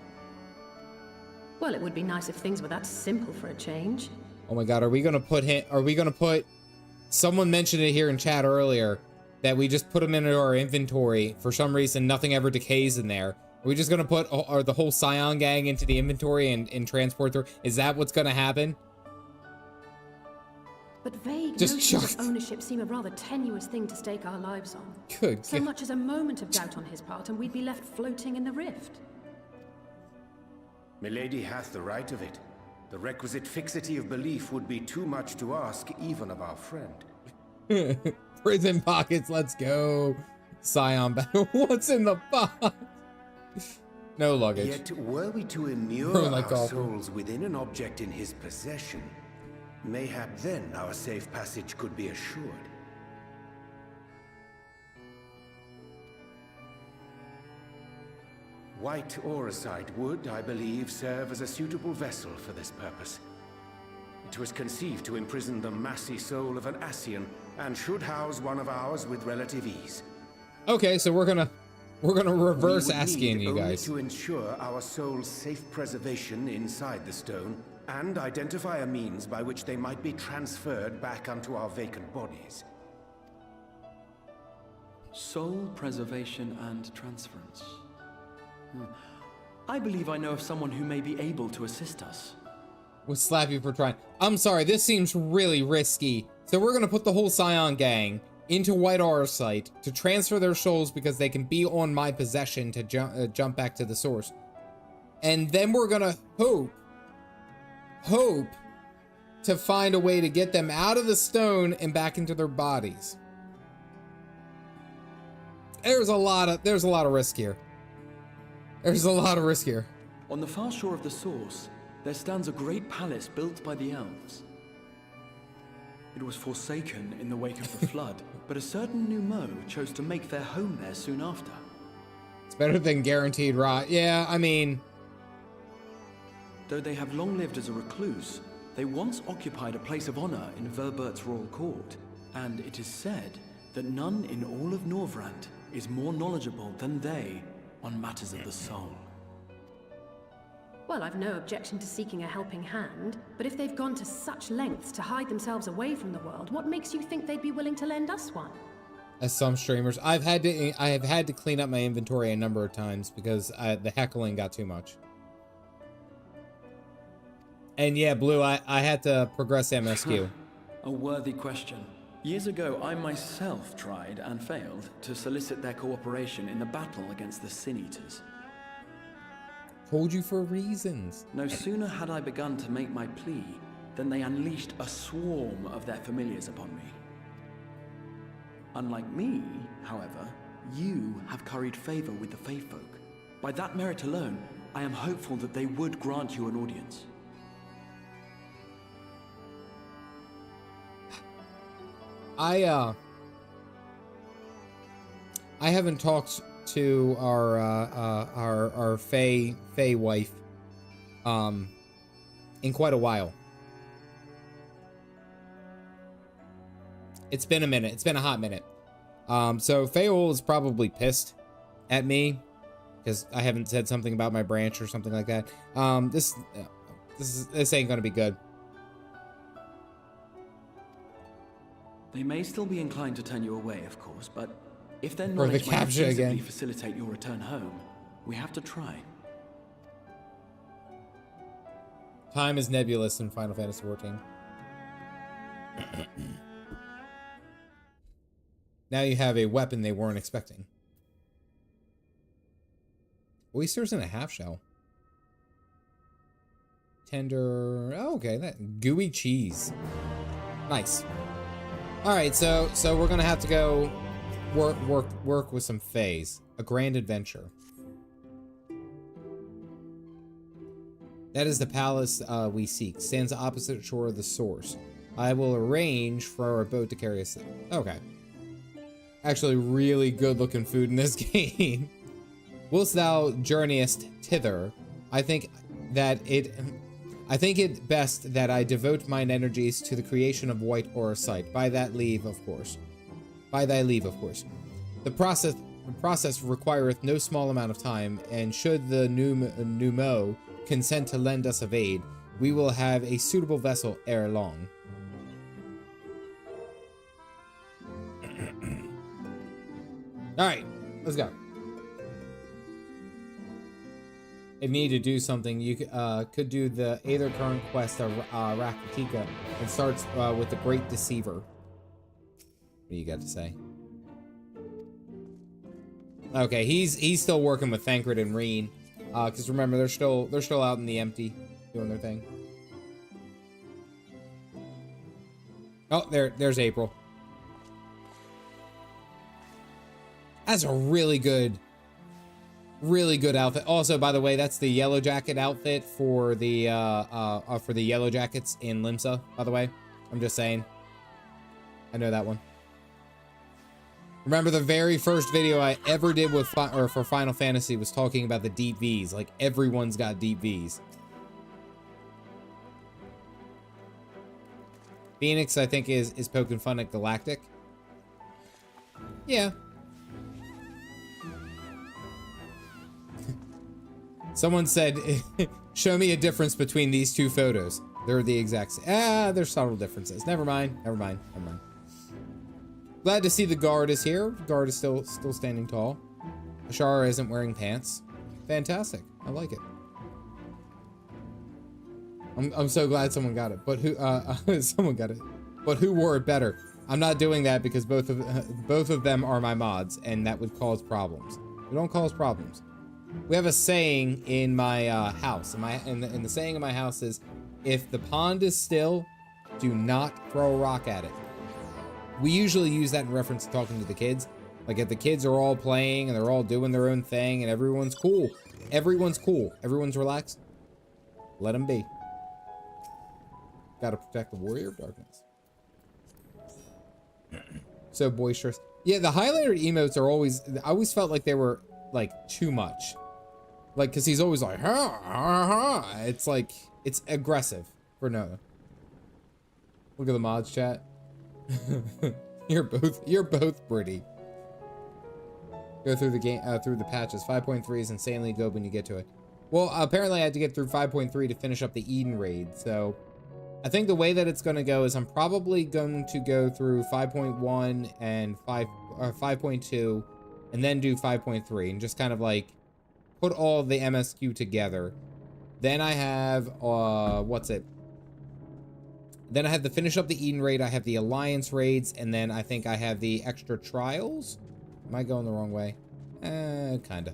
Well, it would be nice if things were that simple for a change. Oh my God, are we gonna put someone mentioned it here in chat earlier that we just put them into our inventory for some reason, nothing ever decays in there. Are we just gonna put the whole Scion gang into the inventory and transport through? Is that what's gonna happen? But vague Just notions chuck. of ownership seem a rather tenuous thing to stake our lives on. Good So God. much as a moment of doubt on his part, and we'd be left floating in the rift. Milady hath the right of it. The requisite fixity of belief would be too much to ask, even of our friend. Prison pockets, let's go. Scion battle. What's in the box? No luggage. Yet, were we to immure Like our golf. souls within an object in his possession, mayhap then our safe passage could be assured. White Auracite would, I believe, serve as a suitable vessel for this purpose. It was conceived to imprison the massy soul of an Ascian, and should house one of ours with relative ease. Okay, so we're gonna reverse We would asking need you only guys. to ensure our soul's safe preservation inside the stone, and identify a means by which they might be transferred back unto our vacant bodies. Soul preservation and transference. I believe I know of someone who may be able to assist us. We'll slap you for trying. I'm sorry, this seems really risky. So we're gonna put the whole Scion gang into White Auracite to transfer their souls because they can be on my possession to jump back to the source. And then we're gonna hope to find a way to get them out of the stone and back into their bodies. There's a lot of risk here. There's a lot of risk here. On the far shore of the source, there stands a great palace built by the elves. It was forsaken in the wake of the flood, but a certain Nu Mou chose to make their home there soon after. It's better than guaranteed rot. Yeah, I mean... Though they have long lived as a recluse, they once occupied a place of honor in Verbert's royal court, and it is said that none in all of Norvrand is more knowledgeable than they on matters of the soul. Well, I've no objection to seeking a helping hand, but if they've gone to such lengths to hide themselves away from the world, what makes you think they'd be willing to lend us one? As some streamers, I have had to clean up my inventory a number of times because the heckling got too much. And yeah, Blue, I had to progress MSQ. A worthy question. Years ago, I myself tried and failed to solicit their cooperation in the battle against the Sin Eaters. Told you for reasons. No sooner had I begun to make my plea than they unleashed a swarm of their familiars upon me. Unlike me, however, you have curried favor with the Fae folk. By that merit alone, I am hopeful that they would grant you an audience. I haven't talked to our Fae wife in quite a while. It's been a minute. It's been a hot minute. So Faeol is probably pissed at me because I haven't said something about my branch or something like that. This ain't gonna be good. They may still be inclined to turn you away, of course, but if their Or the knowledge might capture feasibly again. facilitate your return home, we have to try. Time is nebulous in Final Fantasy XIV. Now you have a weapon they weren't expecting. Oysters in a half shell. Tender. Oh, okay, that gooey cheese. Nice. All right, so we're gonna have to go work with some fays. A grand adventure. That is the palace we seek. Stands opposite shore of the source. I will arrange for our boat to carry us there. Okay. Actually, really good looking food in this game. Whilst thou journeyest thither, I think it best that I devote mine energies to the creation of White Auracite. By thy leave, of course. The process requireth no small amount of time, and should the Nu Mou consent to lend us of aid, we will have a suitable vessel ere long. All right, let's go. need to do something, you could do the Aether Current quest of Rakatika. It starts with the Great Deceiver. What do you got to say? Okay, he's still working with Thancred and Reen. Because remember, they're still out in the empty, doing their thing. Oh, there's April. That's a really good outfit. Also, by the way, that's the Yellow Jacket outfit for the Yellow Jackets in Limsa, by the way. I'm just saying. I know that one. Remember, the very first video I ever did with for Final Fantasy was talking about the deep Vs. Like, everyone's got deep Vs. Phoenix, I think, is poking fun at Galactic. Yeah. Someone said, show me a difference between these two photos. They're the exact same. There's subtle differences. Never mind. Glad to see the guard is here. Guard is still standing tall. Ashara isn't wearing pants. Fantastic. I like it. I'm so glad someone got it. But who someone got it. But who wore it better? I'm not doing that because both of them are my mods, and that would cause problems. We don't cause problems. We have a saying in my house. And the saying in my house is, if the pond is still, do not throw a rock at it. We usually use that in reference to talking to the kids. Like, if the kids are all playing and they're all doing their own thing and everyone's cool. Everyone's cool. Everyone's relaxed. Let them be. Gotta protect the warrior of darkness. So boisterous. Yeah, the highlighter emotes are always... I always felt like they were, like, too much. Like, because he's always like, ha, ha, ha. It's like, it's aggressive for no. Look at the mods chat. You're both pretty. Go through the game, through the patches. 5.3 is insanely good when you get to it. Well, apparently I had to get through 5.3 to finish up the Eden raid, so I think the way that it's going to go is I'm probably going to go through 5.1 and 5.2 and then do 5.3 and just kind of like put all the MSQ together. Then I have, Then I have to finish up the Eden raid. I have the Alliance raids, and then I think I have the extra trials. Am I going the wrong way? Kinda.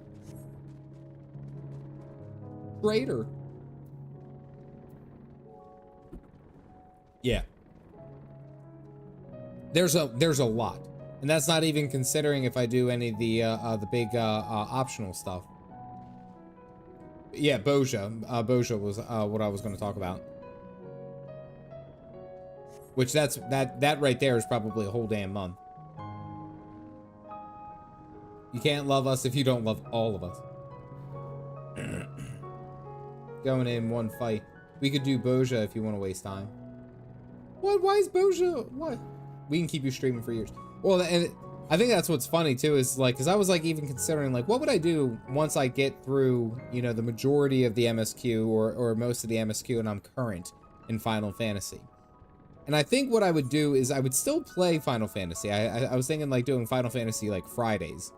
Traitor. Yeah. There's a lot, and that's not even considering if I do any of the big optional stuff. Yeah, Boja. Boja was what I was going to talk about. Which that right there is probably a whole damn month. You can't love us if you don't love all of us. Going in one fight. We could do Boja if you want to waste time. What? Why is Boja? What? We can keep you streaming for years. Well, and I think that's what's funny too, is like, because I was like even considering like, what would I do once I get through, you know, the majority of the MSQ or most of the MSQ and I'm current in Final Fantasy. And I think what I would do is I would still play Final Fantasy. I was thinking like doing Final Fantasy like Fridays.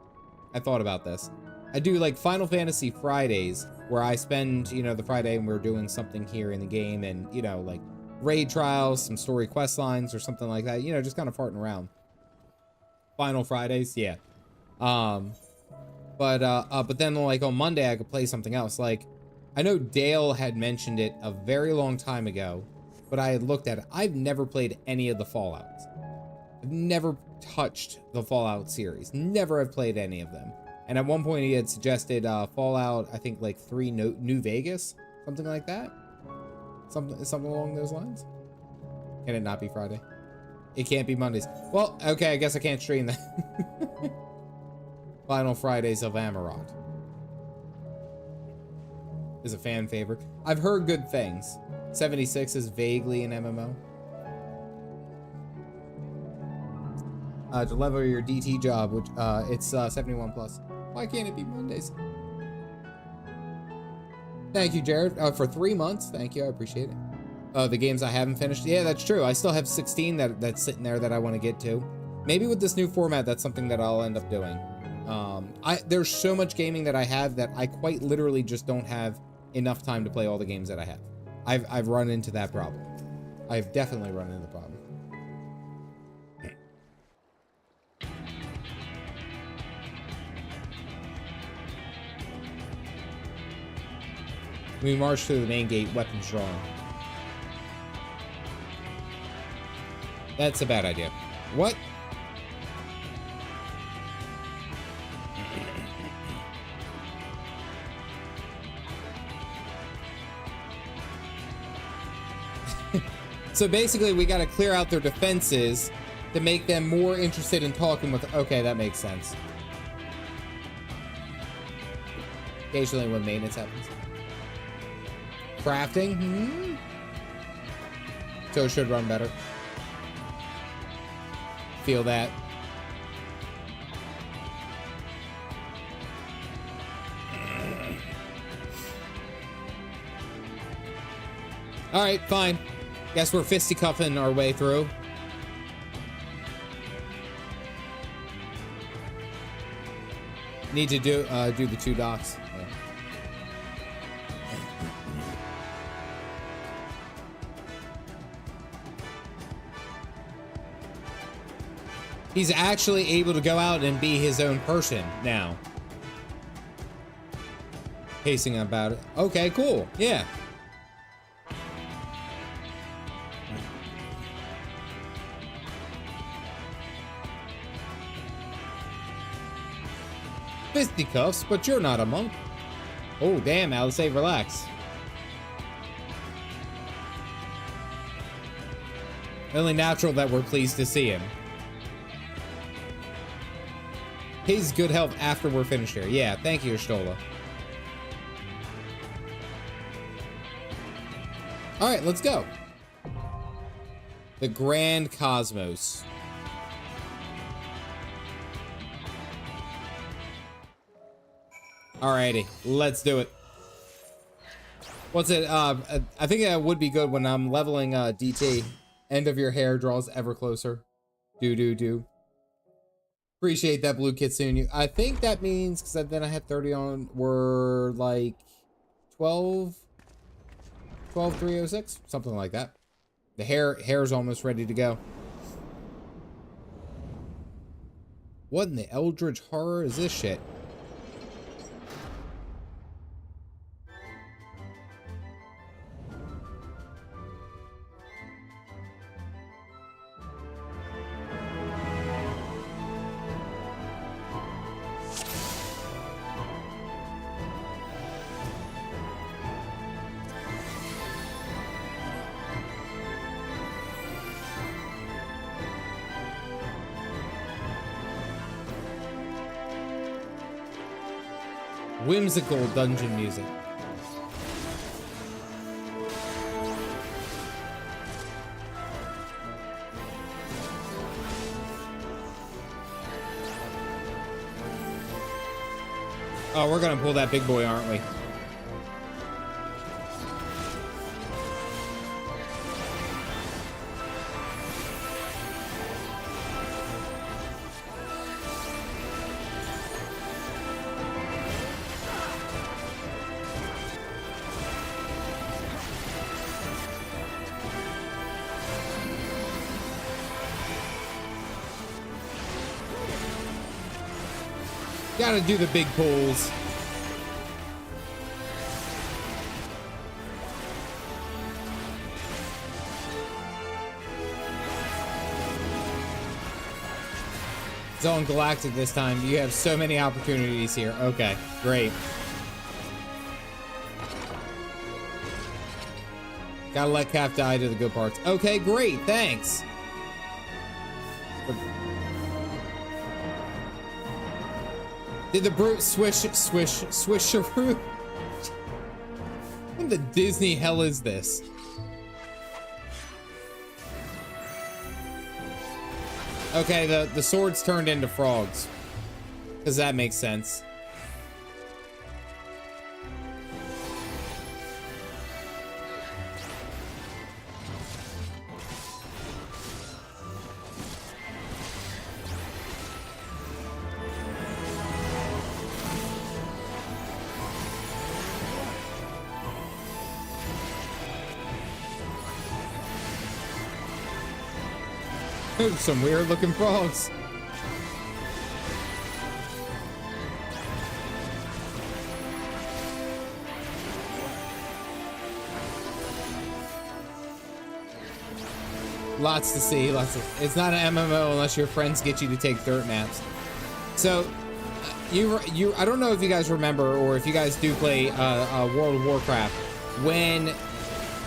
I thought about this. I do like Final Fantasy Fridays where I spend, you know, the Friday and we're doing something here in the game and, you know, like raid trials, some story quest lines or something like that, you know, just kind of farting around. Final Fridays, yeah. But then like on Monday I could play something else. Like I know Dale had mentioned it a very long time ago, but I had looked at it. I've never played any of the Fallouts. I've never touched the Fallout series. Never have played any of them. And at one point he had suggested Fallout, I think like 3 New Vegas, something like that. Something along those lines. Can it not be Friday? It can't be Mondays. Well, okay, I guess I can't stream that. Final Fridays of Amarok is a fan favorite. I've heard good things. 76 is vaguely an MMO. To level your DT job, which it's 71 plus. Why can't it be Mondays? Thank you, Jared, for 3 months. Thank you, I appreciate it. The games I haven't finished. Yeah, that's true. I still have 16 that's sitting there that I want to get to. Maybe with this new format, that's something that I'll end up doing. There's so much gaming that I have that I quite literally just don't have enough time to play all the games that I have. I've run into that problem. I've definitely run into the problem. We march through the main gate, weapons drawn. That's a bad idea. What? So basically, we got to clear out their defenses to make them more interested in talking with... Okay, that makes sense. Occasionally when maintenance happens. Crafting? Hmm? So it should run better. Feel that. Alright, fine. Guess we're fisticuffing our way through. Need to do the 2 docks. Yeah. He's actually able to go out and be his own person now. Pacing about it. Okay, cool. Yeah. Fisticuffs, but you're not a monk. Oh, damn, Alice, relax. Only natural that we're pleased to see him. He's good health after we're finished here. Yeah, thank you, Stola. Alright, let's go. The Grand Cosmos. Alrighty, let's do it. What's it? I think that would be good when I'm leveling DT. End of your hair draws ever closer. Do. Appreciate that, Blue Kitsune. I think that means, because then I had 30 on, we're like 12,306, something like that. The hair's almost ready to go. What in the Eldritch horror is this shit? Whimsical dungeon music. Oh, we're gonna pull that big boy, aren't we? Gotta do the big pulls. It's on Galactic this time. You have so many opportunities here. Okay, great. Gotta let Cap die to the good parts. Okay, great, thanks. Did the brute swish-a-roo? What the Disney hell is this? Okay, the swords turned into frogs. Because that makes sense. Some weird looking frogs. Lots to see, it's not an MMO unless your friends get you to take dirt naps. So, I don't know if you guys remember, or if you guys do play World of Warcraft, when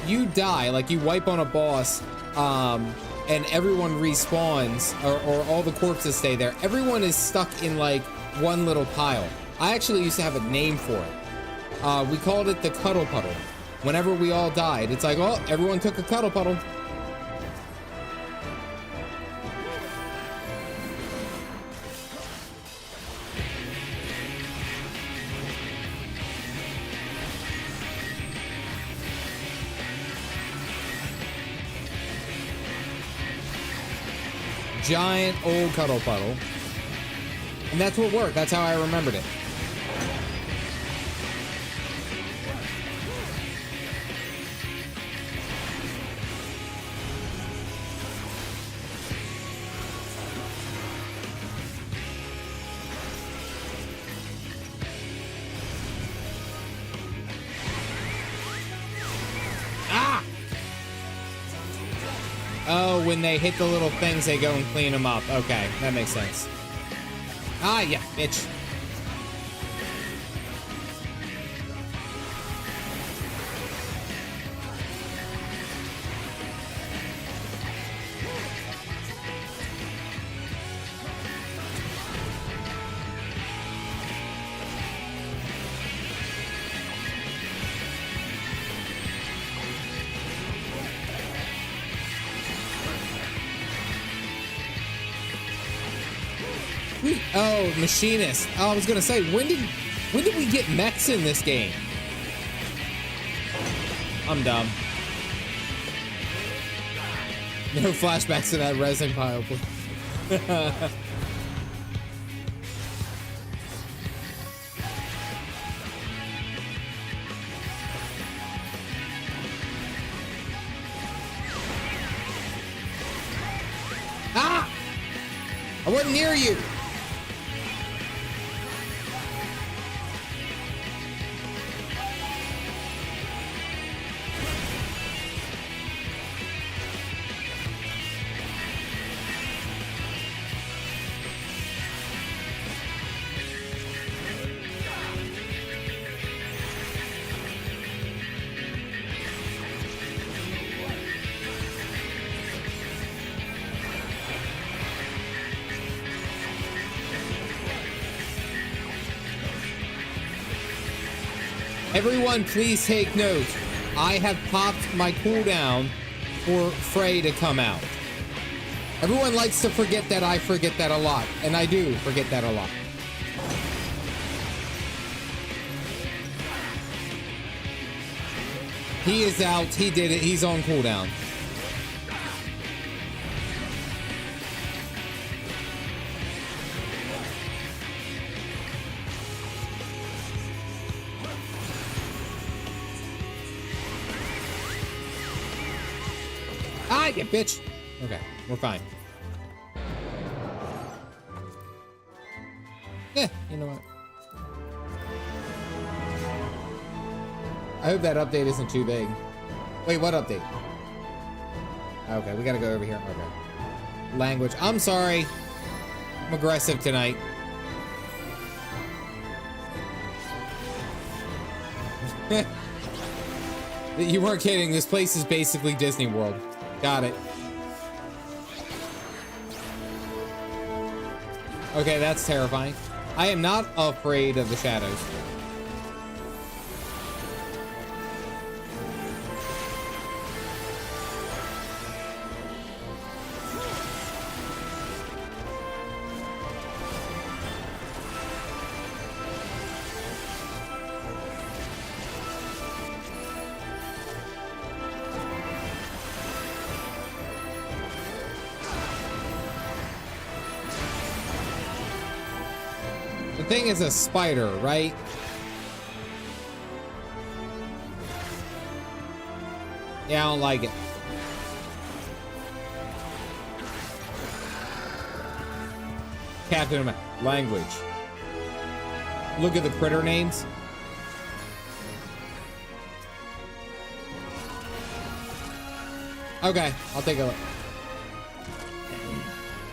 you die, like you wipe on a boss, and everyone respawns, or all the corpses stay there, everyone is stuck in like one little pile. I actually used to have a name for it. We called it the Cuddle Puddle. Whenever we all died, it's like, oh, everyone took a Cuddle Puddle. Giant old Cuddle Puddle. And that's what worked. That's how I remembered it. Oh, when they hit the little things, they go and clean them up. Okay, that makes sense. Ah, yeah, bitch. Oh, machinist. Oh, I was gonna say, when did we get mechs in this game? I'm dumb. No flashbacks to that resin pile, please. Ah! I wasn't near you. Everyone, please take note. I have popped my cooldown for Frey to come out. Everyone likes to forget that. I forget that a lot, and I do forget that a lot. He is out. He did it. He's on cooldown. Yeah, bitch. Okay, we're fine. Yeah, you know what? I hope that update isn't too big. Wait, what update? Okay, we gotta go over here. Okay. Language. I'm sorry. I'm aggressive tonight. You weren't kidding. This place is basically Disney World. Got it. Okay, that's terrifying. I am not afraid of the shadows. The thing is a spider, right? Yeah, I don't like it. Captain America. Language. Look at the critter names. Okay, I'll take a look.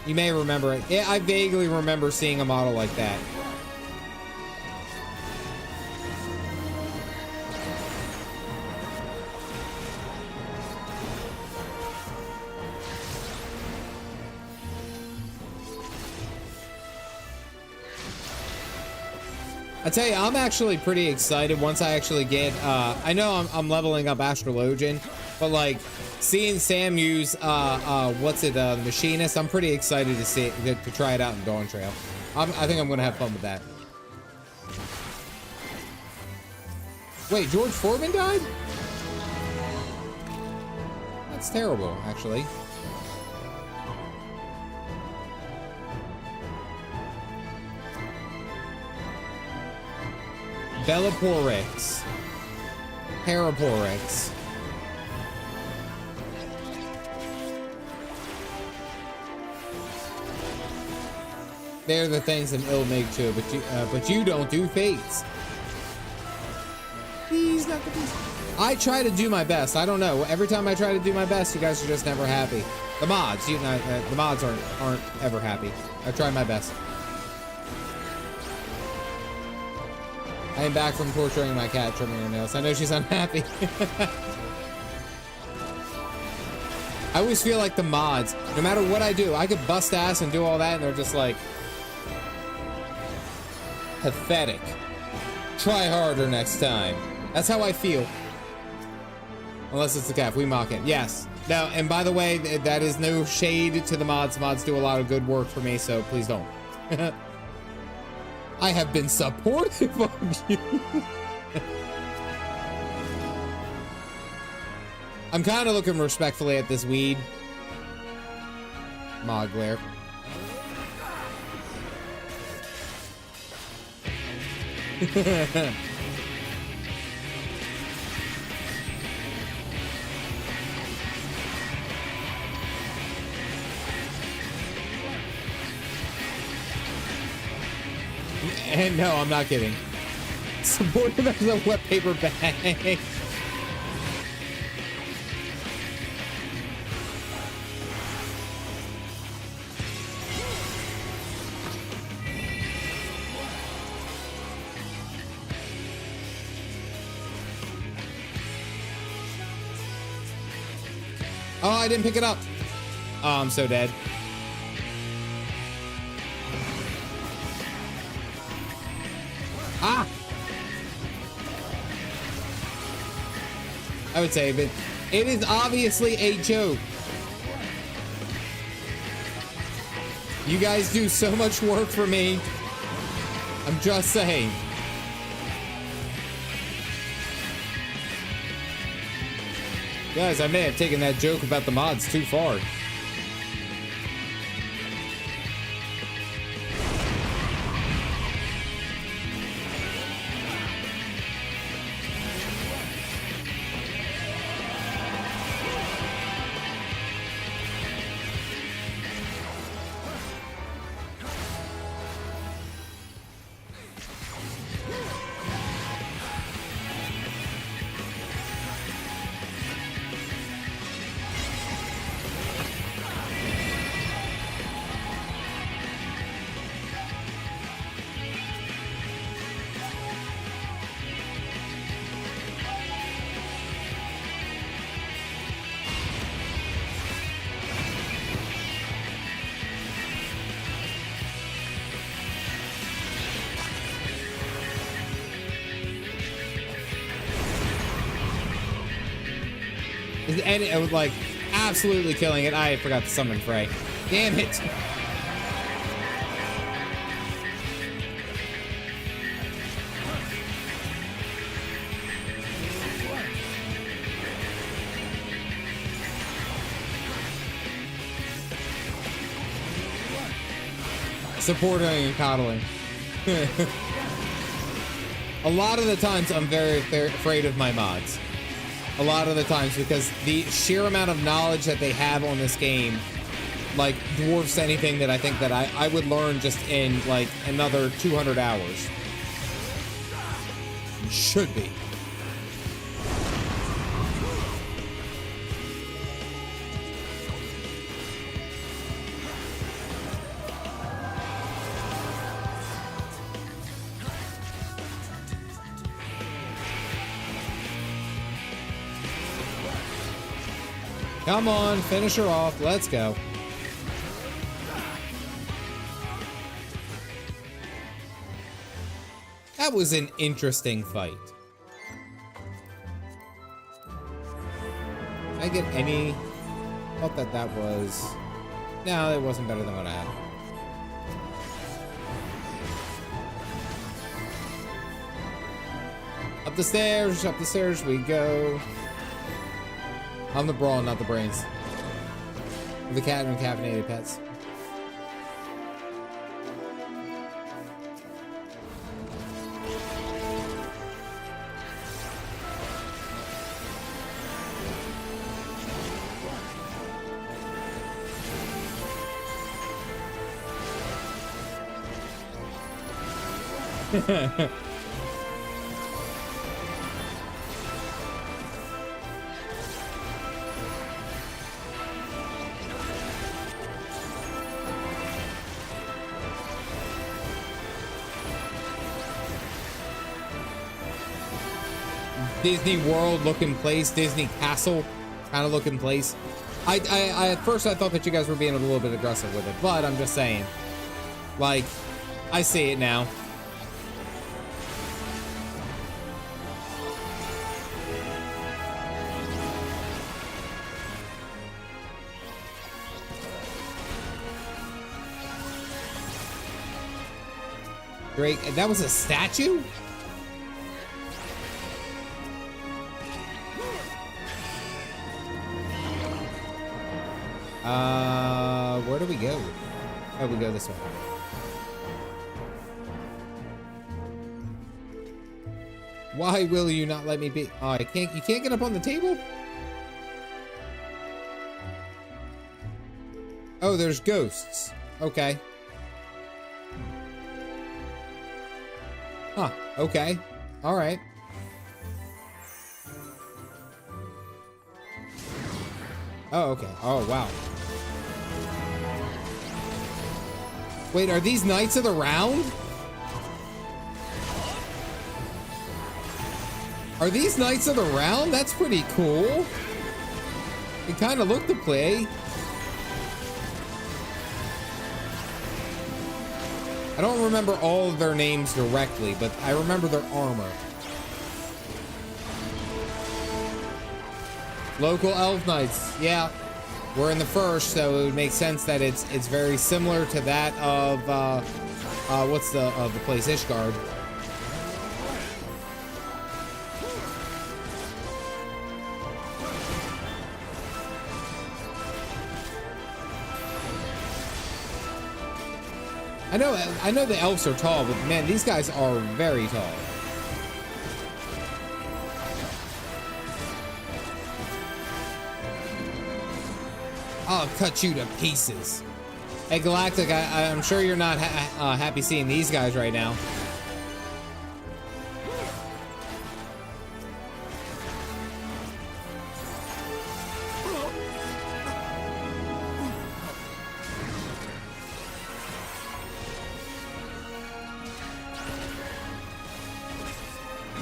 You may remember it. Yeah, I vaguely remember seeing a model like that. I tell you, I'm actually pretty excited once I actually get, I know I'm leveling up Astrologian, but like seeing Sam use, the Machinist, I'm pretty excited to see it, to try it out in Dawn Trail. I think I'm going to have fun with that. Wait, George Foreman died? That's terrible, actually. Bellaporix. Paraporix. They're the things an ill make too, but you don't do fates. Please, not the please. I try to do my best. I don't know. Every time I try to do my best, you guys are just never happy. The mods, you know, the mods aren't ever happy. I try my best. I am back from torturing my cat, trimming her nails. I know she's unhappy. I always feel like the mods, no matter what I do, I could bust ass and do all that, and they're just like pathetic. Try harder next time. That's how I feel. Unless it's the cat, we mock it. Yes. Now, and by the way, that is no shade to the mods. Mods do a lot of good work for me, so please don't. I have been supportive of you. I'm kind of looking respectfully at this weed. Mod glare. And no, I'm not kidding. Supportive as a wet paper bag. Oh, I didn't pick it up. Oh, I'm so dead. Ah! I would say, but it is obviously a joke. You guys do so much work for me. I'm just saying. Guys, I may have taken that joke about the mods too far. And it was like absolutely killing it. I forgot to summon Frey. Damn it. Supporting and coddling. A lot of the times I'm very afraid of my mods. A lot of the times, because the sheer amount of knowledge that they have on this game like dwarfs anything that I think that I would learn just in like another 200 hours. Should be. Come on, finish her off. Let's go. That was an interesting fight. Did I get any? I thought that was... No, it wasn't better than what I had. Up the stairs we go. I'm the brawn, not the brains. The cat and caffeinated pets. Disney World looking place, Disney Castle kind of looking place. I at first I thought that you guys were being a little bit aggressive with it, but I'm just saying, like, I see it now. Great, and that was a statue? Where do we go? Oh, we go this way. Why will you not let me be? Oh, I can't. You can't get up on the table? Oh, there's ghosts. Okay. Huh. Okay. All right. Oh, okay. Oh, wow. Wait, are these Knights of the Round? Are these Knights of the Round? That's pretty cool. They kind of look to play. I don't remember all of their names directly, but I remember their armor. Local Elf Knights, yeah. We're in the first, so it would make sense that it's very similar to that of what's the place, Ishgard. I know the elves are tall, but man, these guys are very tall. I'll cut you to pieces. Hey, Galactic, I'm sure you're not happy seeing these guys right now.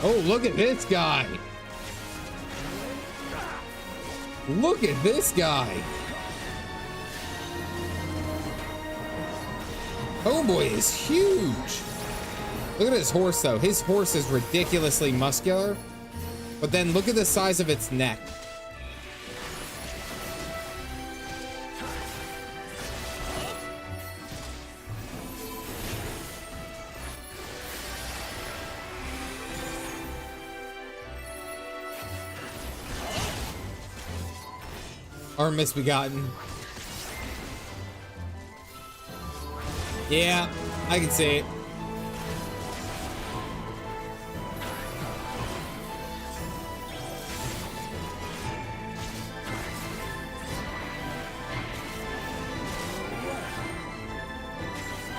Oh, look at this guy. Look at this guy. Homeboy is huge. Look at his horse, though. His horse is ridiculously muscular. But then look at the size of its neck. Or misbegotten. Yeah, I can see it.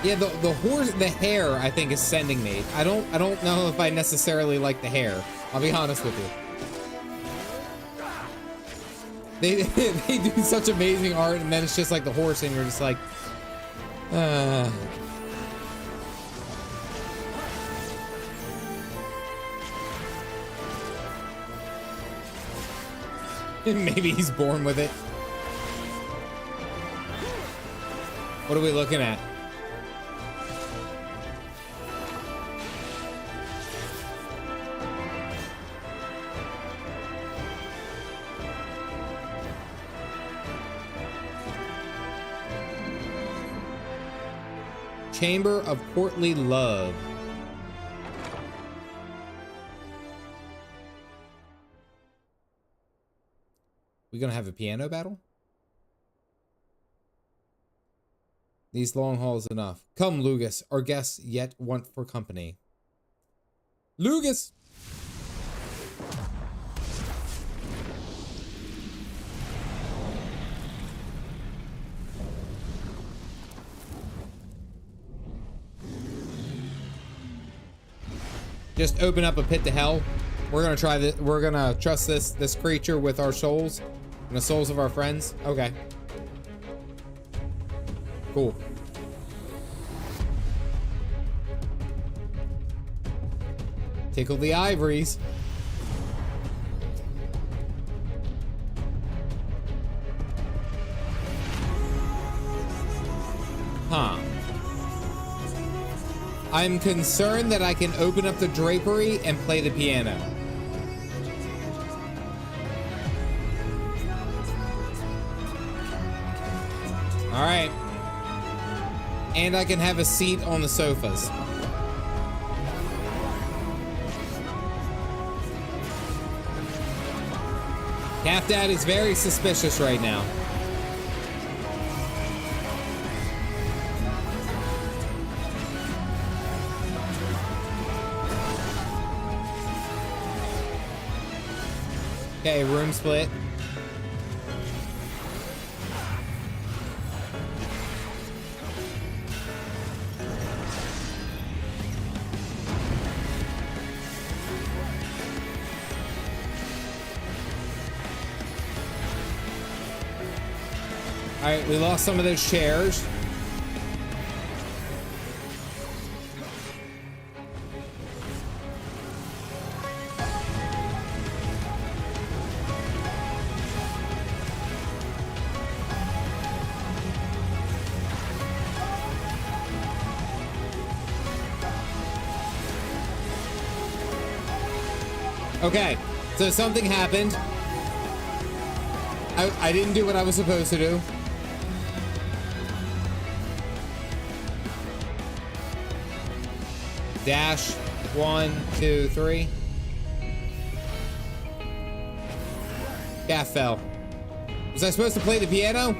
Yeah, the horse, the hair, I think is sending me. I don't know if I necessarily like the hair. I'll be honest with you. They do such amazing art, and then it's just like the horse, and you're just like, Maybe he's born with it. What are we looking at? Chamber of Courtly Love. We gonna have a piano battle? These long hauls enough. Come, Lugus. Our guests yet want for company. Lugus! Just open up a pit to hell. We're gonna try this. We're gonna trust this creature with our souls and the souls of our friends. Okay. Cool. Tickle the ivories. Huh. I'm concerned that I can open up the drapery and play the piano. All right. And I can have a seat on the sofas. Calf Dad is very suspicious right now. Okay, room split. All right, we lost some of those chairs. Okay, so something happened. I didn't do what I was supposed to do. Dash, 1, 2, 3. Gaff fell. Was I supposed to play the piano?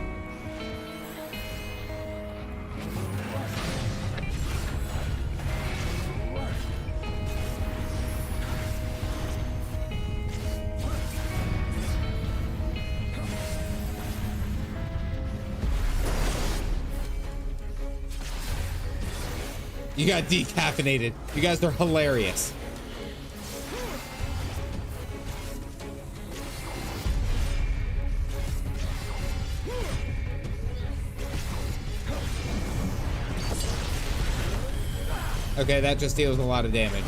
You got decaffeinated. You guys are hilarious. Okay, that just deals a lot of damage.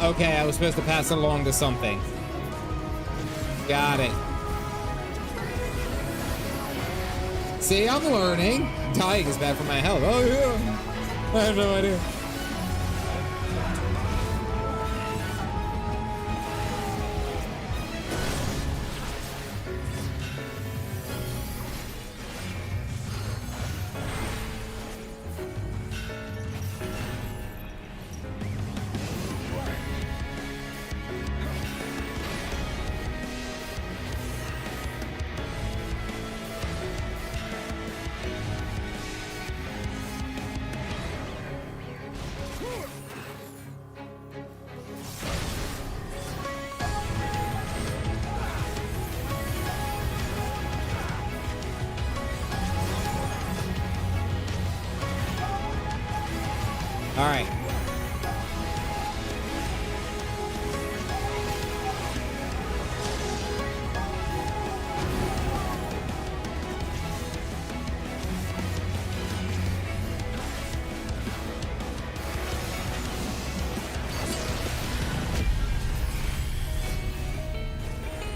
Okay, I was supposed to pass it along to something. Got it. See, I'm learning. Dying is bad for my health. Oh, yeah. I have no idea. All right.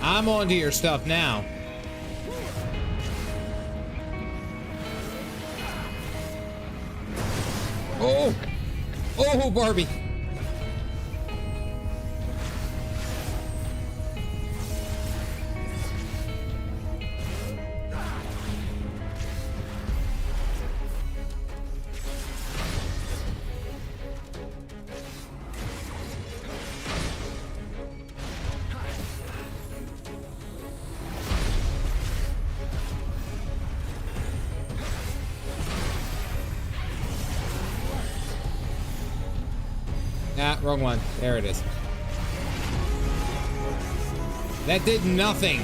I'm onto your stuff now. Oh! Oh, Barbie! Nah, wrong one. There it is. That did nothing.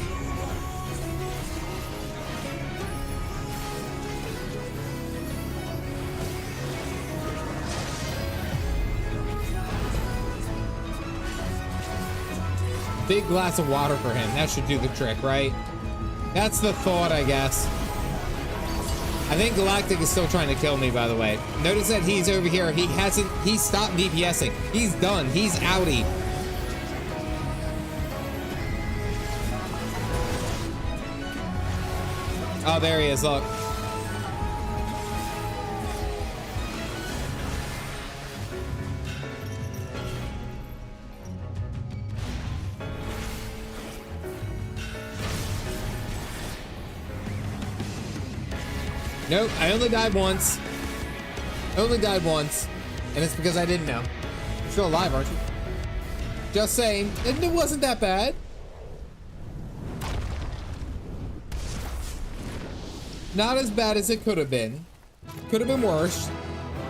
Big glass of water for him. That should do the trick, right? That's the thought, I guess. I think Galactic is still trying to kill me, by the way. Notice that he's over here. He's stopped DPSing. He's done. He's outie. Oh, there he is, look. Nope, I only died once. Only died once. And it's because I didn't know. You're still alive, aren't you? Just saying. It wasn't that bad. Not as bad as it could have been. Could have been worse.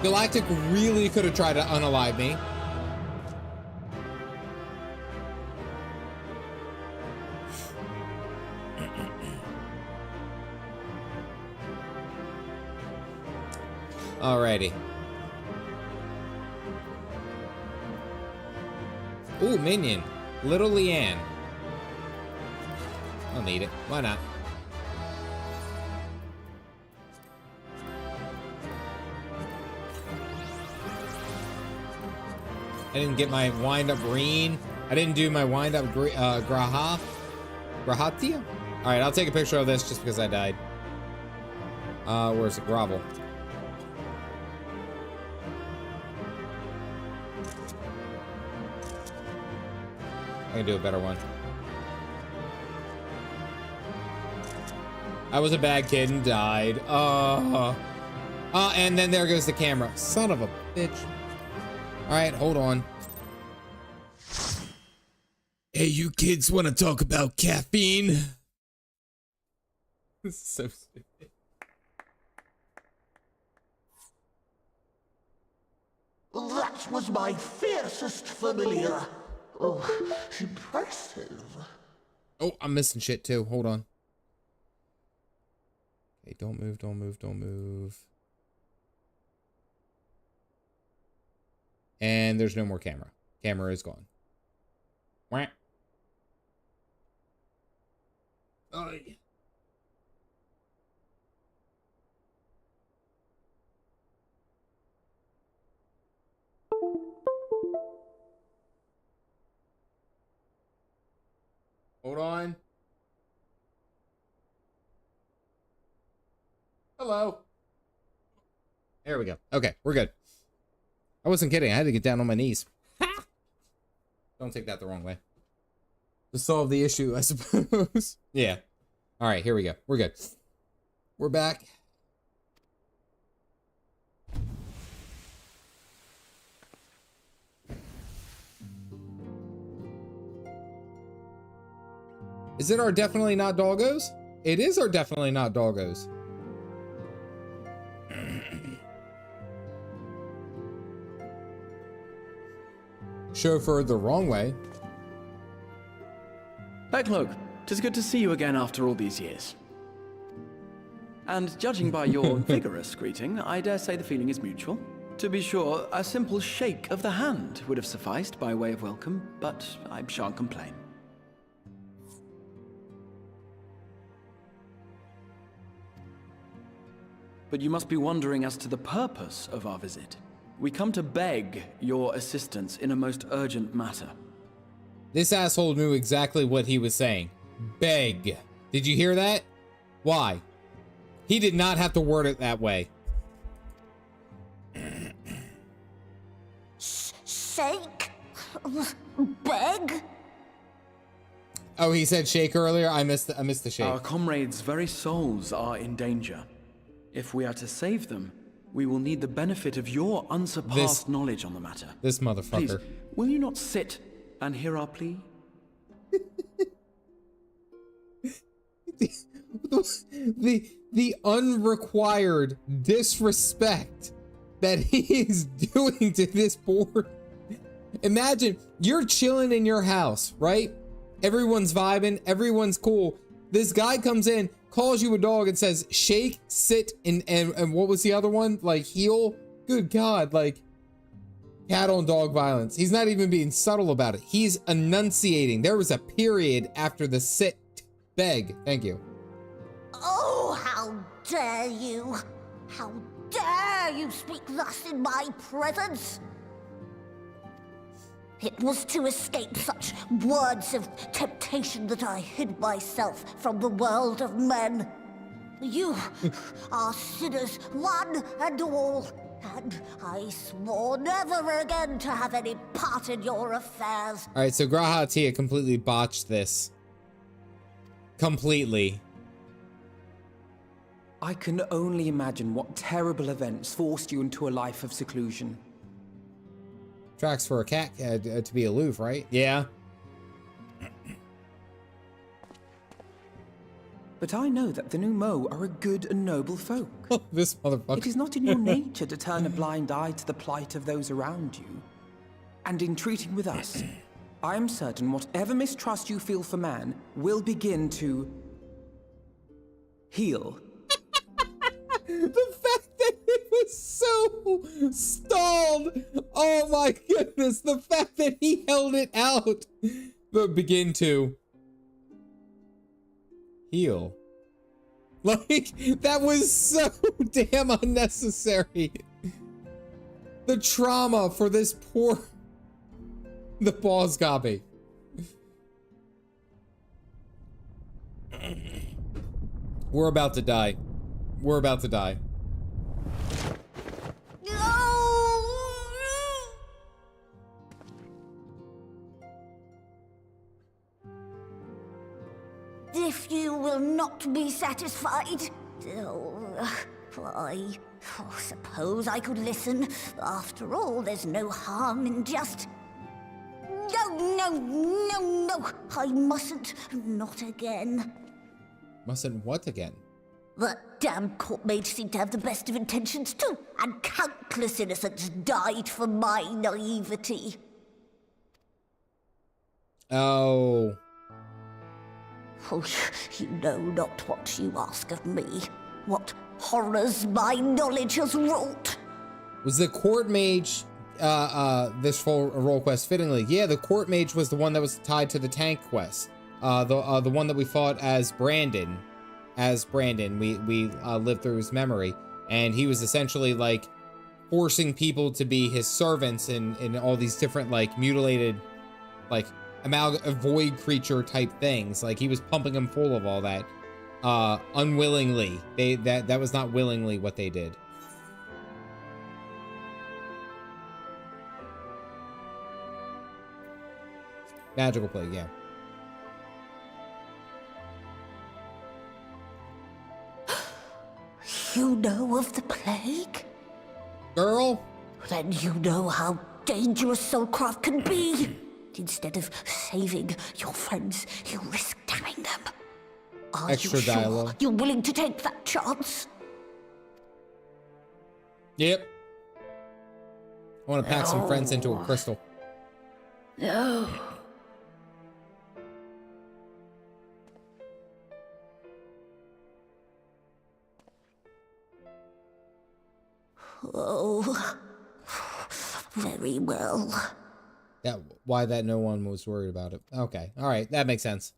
Galactic really could have tried to unalive me. Alrighty. Ooh, minion. Little Leanne. I'll need it. Why not? I didn't get my wind-up green. I didn't do my wind-up Grahatia. Alright, I'll take a picture of this just because I died. Where's the grovel? I can do a better one. I was a bad kid and died. And then there goes the camera. Son of a bitch. All right, hold on. Hey, you kids want to talk about caffeine? This is so stupid. That was my fiercest familiar. Oh, impressive. Oh, I'm missing shit too. Hold on. Okay, don't move, don't move, don't move. And there's no more camera. Camera is gone. Wah. Oh. Hold on. Hello. There we go. Okay, we're good. I wasn't kidding. I had to get down on my knees. Don't take that the wrong way. To solve the issue, I suppose. Yeah. All right, here we go. We're good. We're back. Is it our definitely not doggos? It is our definitely not doggos. Chauffeured the wrong way. Hey, Cloak. 'Tis good to see you again after all these years. And judging by your vigorous greeting, I dare say the feeling is mutual. To be sure, a simple shake of the hand would have sufficed by way of welcome, but I shan't complain. But you must be wondering as to the purpose of our visit. We come to beg your assistance in a most urgent matter. This asshole knew exactly what he was saying. Beg. Did you hear that? Why? He did not have to word it that way. Shake? Beg? Oh, he said shake earlier? I missed the shake. Our comrades' very souls are in danger. If we are to save them, we will need the benefit of your unsurpassed knowledge on the matter. This motherfucker. Please, will you not sit and hear our plea? the unrequired disrespect that he is doing to this board. Imagine you're chilling in your house, right? Everyone's vibing, everyone's cool. This guy comes in, calls you a dog and says shake, sit, and what was the other one? Like heel? Good God, like cat on dog violence. He's not even being subtle about it. He's enunciating. There was a period after the sit, beg. Thank you. Oh, how dare you! How dare you speak thus in my presence! It was to escape such words of temptation that I hid myself from the world of men. You are sinners, one and all, and I swore never again to have any part in your affairs. All right, so Graha Tia completely botched this. Completely. I can only imagine what terrible events forced you into a life of seclusion. Tracks for a cat to be aloof, right? Yeah. But I know that the Nu Mou are a good and noble folk. This motherfucker. It is not in your nature to turn a blind eye to the plight of those around you. And in treating with us, I am certain whatever mistrust you feel for man will begin to heal. The fact that it was so stalled. Oh my goodness. The fact that he held it out. But begin to heal. Like, that was so damn unnecessary. The trauma for this poor... The pause copy. We're about to die. We're about to die. If you will not be satisfied, I suppose I could listen. After all, there's no harm in just... No, I mustn't. Not again. Mustn't what again? That damn court mage seemed to have the best of intentions too, and countless innocents died for my naivety. Oh. Oh, you know not what you ask of me. What horrors my knowledge has wrought. Was the court mage this full role quest fittingly? Yeah, the court mage was the one that was tied to the tank quest. The one that we fought as Brandon. We lived through his memory, and he was essentially like forcing people to be his servants in all these different like mutilated, like void creature type things. Like he was pumping them full of all that unwillingly. That was not willingly what they did. Magical plague, yeah. You know of the plague? Girl? Then you know how dangerous soulcraft can be. Instead of saving your friends, you risk damning them. Are Extra you sure dialogue. you're willing to take that chance? Yep. I want to pack some friends into a crystal. No. Oh, Very well. Yeah, why that no one was worried about it. Okay, all right, that makes sense.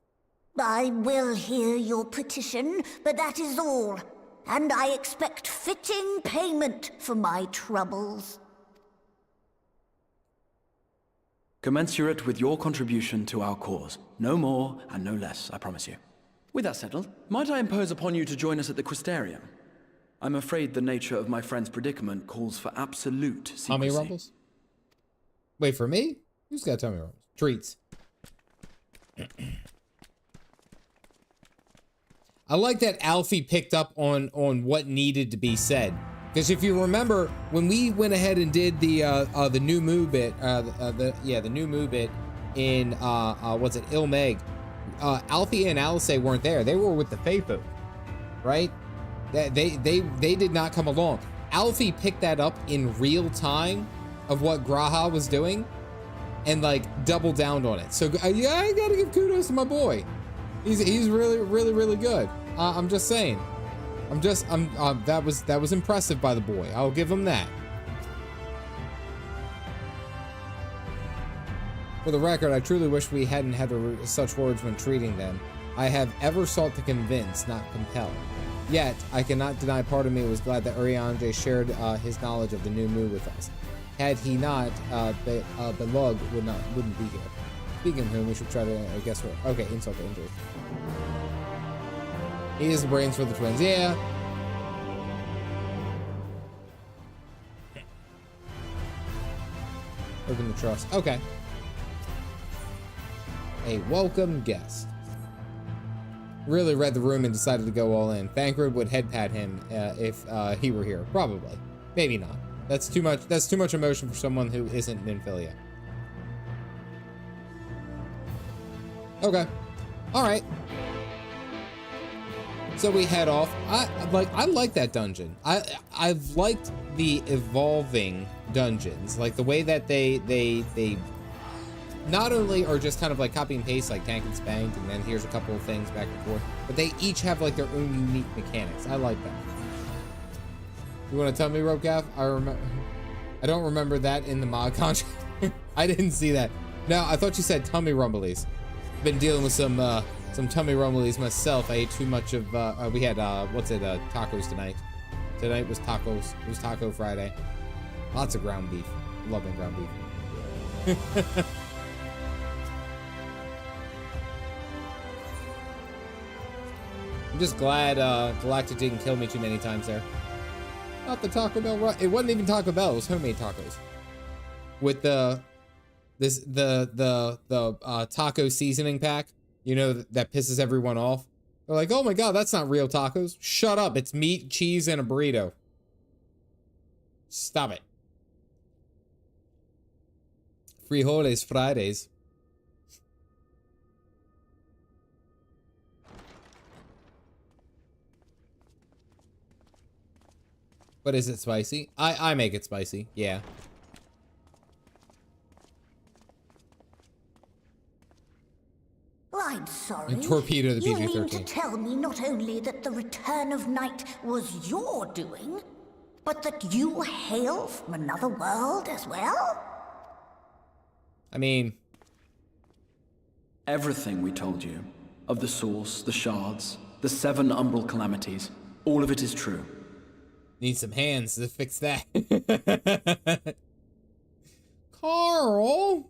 I will hear your petition, but that is all. And I expect fitting payment for my troubles. Commensurate with your contribution to our cause. No more and no less, I promise you. With that settled, might I impose upon you to join us at the Crystarium? I'm afraid the nature of my friend's predicament calls for absolute secrecy. Tummy rumbles? Wait, for me? Who's got tummy rumbles? Treats. I like that Alfie picked up on what needed to be said. Because if you remember, when we went ahead and did the Nu Mou bit, the Nu Mou bit in what's it, Il Meg, Alfie and Alice weren't there. They were with the Feifu, right? They did not come along. Alfie picked that up in real time of what Graha was doing, and like doubled down on it. So yeah, I gotta give kudos to my boy. He's really good. I'm just saying. That was impressive by the boy. I'll give him that. For the record, I truly wish we hadn't had such words when treating them. I have ever sought to convince, not compel. Yet, I cannot deny part of me was glad that Urianger shared his knowledge of the Nu Mou with us. Had he not, Belug wouldn't be here. Speaking of whom, we should try to guess what. Okay, insult to injury. He is the brains for the twins. Yeah. Open the trust. Okay. A welcome guest. Really read the room and decided to go all in. Thancred would head pat him if he were here. Probably. Maybe not. That's too much. That's too much emotion for someone who isn't Nymphilia. Okay. All right. So we head off. I like that dungeon. I've liked the evolving dungeons, like the way that they not only are just kind of like copy and paste, like tank and spank, and then here's a couple of things back and forth, but they each have like their own unique mechanics. I like that. You want to tell me, Rogav? I don't remember that in the mod contract. I didn't see that. No, I thought you said tummy rumblies. Been dealing with some tummy rumblies myself. I ate too much of we had tacos tonight. Tonight was tacos. It was Taco Friday. Lots of ground beef. Loving ground beef. I'm just glad Galactic didn't kill me too many times there. Not the Taco Bell. It wasn't even Taco Bell. It was homemade tacos with the taco seasoning pack. You know, that pisses everyone off. They're like, oh my god, that's not real tacos. Shut up. It's meat, cheese, and a burrito. Stop it. Frijoles Fridays. But is it spicy? I make it spicy, yeah. I'm sorry. And torpedo the PG-13. You mean to tell me not only that the return of night was your doing, but that you hail from another world as well? I mean... Everything we told you, of the source, the shards, the 7 umbral calamities, all of it is true. Need some hands to fix that. Carl!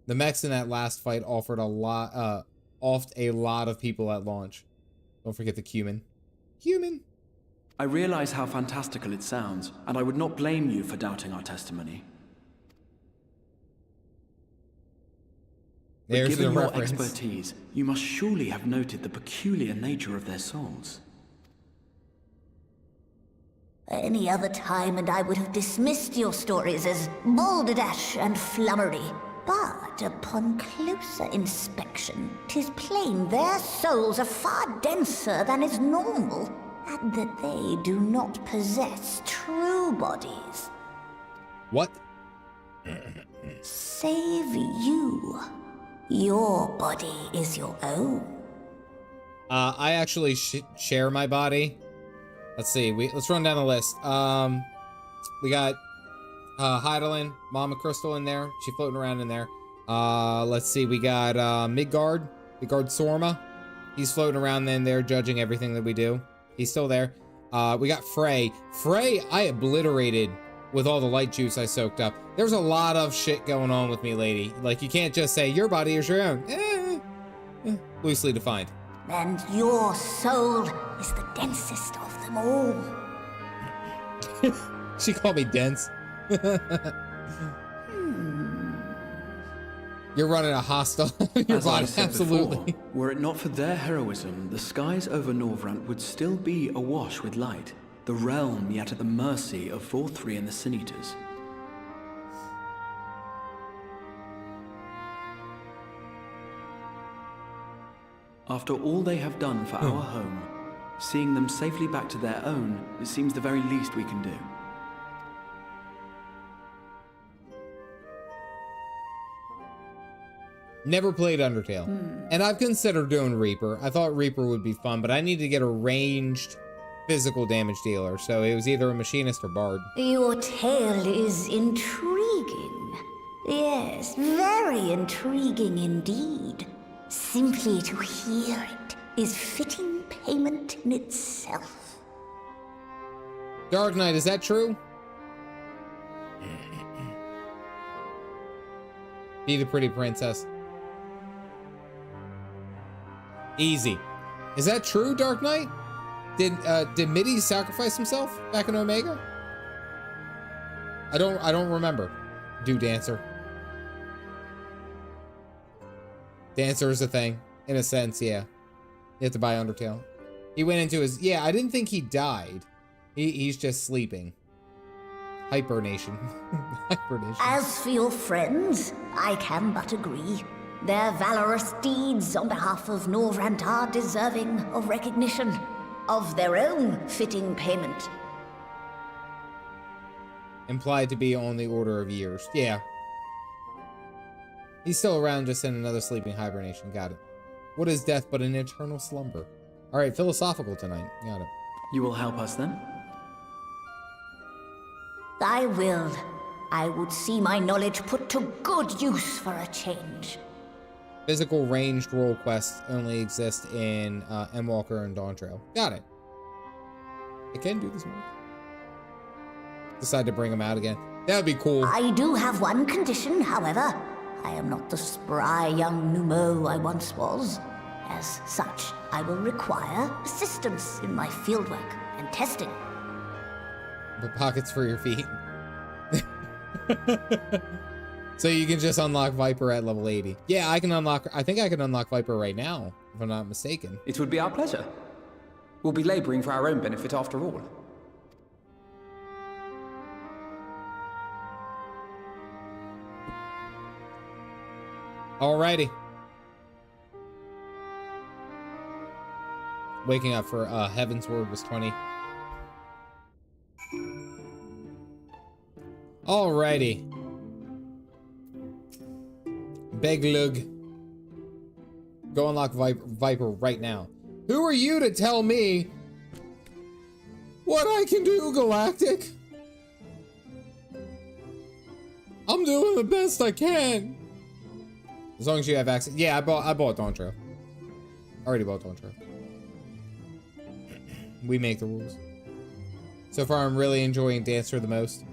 The mechs in that last fight offered a lot, offed a lot of people at launch. Don't forget the cumin. Cumin! I realize how fantastical it sounds, and I would not blame you for doubting our testimony. But given your expertise, you must surely have noted the peculiar nature of their souls. Any other time and I would have dismissed your stories as balderdash and flummery. But upon closer inspection, 'tis plain their souls are far denser than is normal, and that they do not possess true bodies. What? Save you. Your body is your own. I actually share my body. Let's see. Let's run down the list. We got Heidelin, Mama Crystal in there. She's floating around in there. Let's see. We got Midgard Sorma. He's floating around in there, judging everything that we do. He's still there. We got Frey. Frey, I obliterated with all the light juice I soaked up. There's a lot of shit going on with me, lady. Like, you can't just say, your body is your own. Loosely defined. And your soul is the densest of them all. She called me dense. You're running a hostile your As body, I said absolutely. Before, were it not for their heroism, the skies over Norvrant would still be awash with light, the realm yet at the mercy of 4-3 and the Sin Eaters. After all they have done for our home, seeing them safely back to their own, it seems the very least we can do. Never played Undertale. And I've considered doing Reaper. I thought Reaper would be fun, but I need to get a ranged physical damage dealer. So it was either a machinist or bard. Your tale is intriguing. Yes, very intriguing indeed. Simply to hear it is fitting payment in itself. Dark Knight, is that true? Be the pretty princess. Easy. Is that true, Dark Knight? Did Mitty sacrifice himself back in Omega? I don't remember. Do Dancer. Dancer is a thing. In a sense, yeah. You have to buy Undertale. He went into his... Yeah, I didn't think he died. He's just sleeping. Hibernation. Hibernation. As for your friends, I can but agree. Their valorous deeds on behalf of Norvrant are deserving of recognition, of their own fitting payment. Implied to be on the order of years. Yeah. He's still around, just in another sleeping hibernation. Got it. What is death but an eternal slumber? All right, philosophical tonight. Got it. You will help us then? I will. I would see my knowledge put to good use for a change. Physical ranged role quests only exist in Endwalker and Dawn Trail. Got it. I can do this one. Decide to bring him out again. That would be cool. I do have one condition, however. I am not the spry young Nu Mou I once was. As such, I will require assistance in my fieldwork and testing. But pockets for your feet. So you can just unlock Viper at level 80. Yeah, I can unlock... I think I can unlock Viper right now, if I'm not mistaken. It would be our pleasure. We'll be laboring for our own benefit after all. Alrighty. Waking up for Heaven's Word was 20. Alrighty. Beglug. Go unlock Viper right now. Who are you to tell me what I can do, Galactic? I'm doing the best I can. As long as you have access. Yeah, I bought Dawn Trail. Already bought Dawn Trail. We make the rules. So far, I'm really enjoying Dancer the most.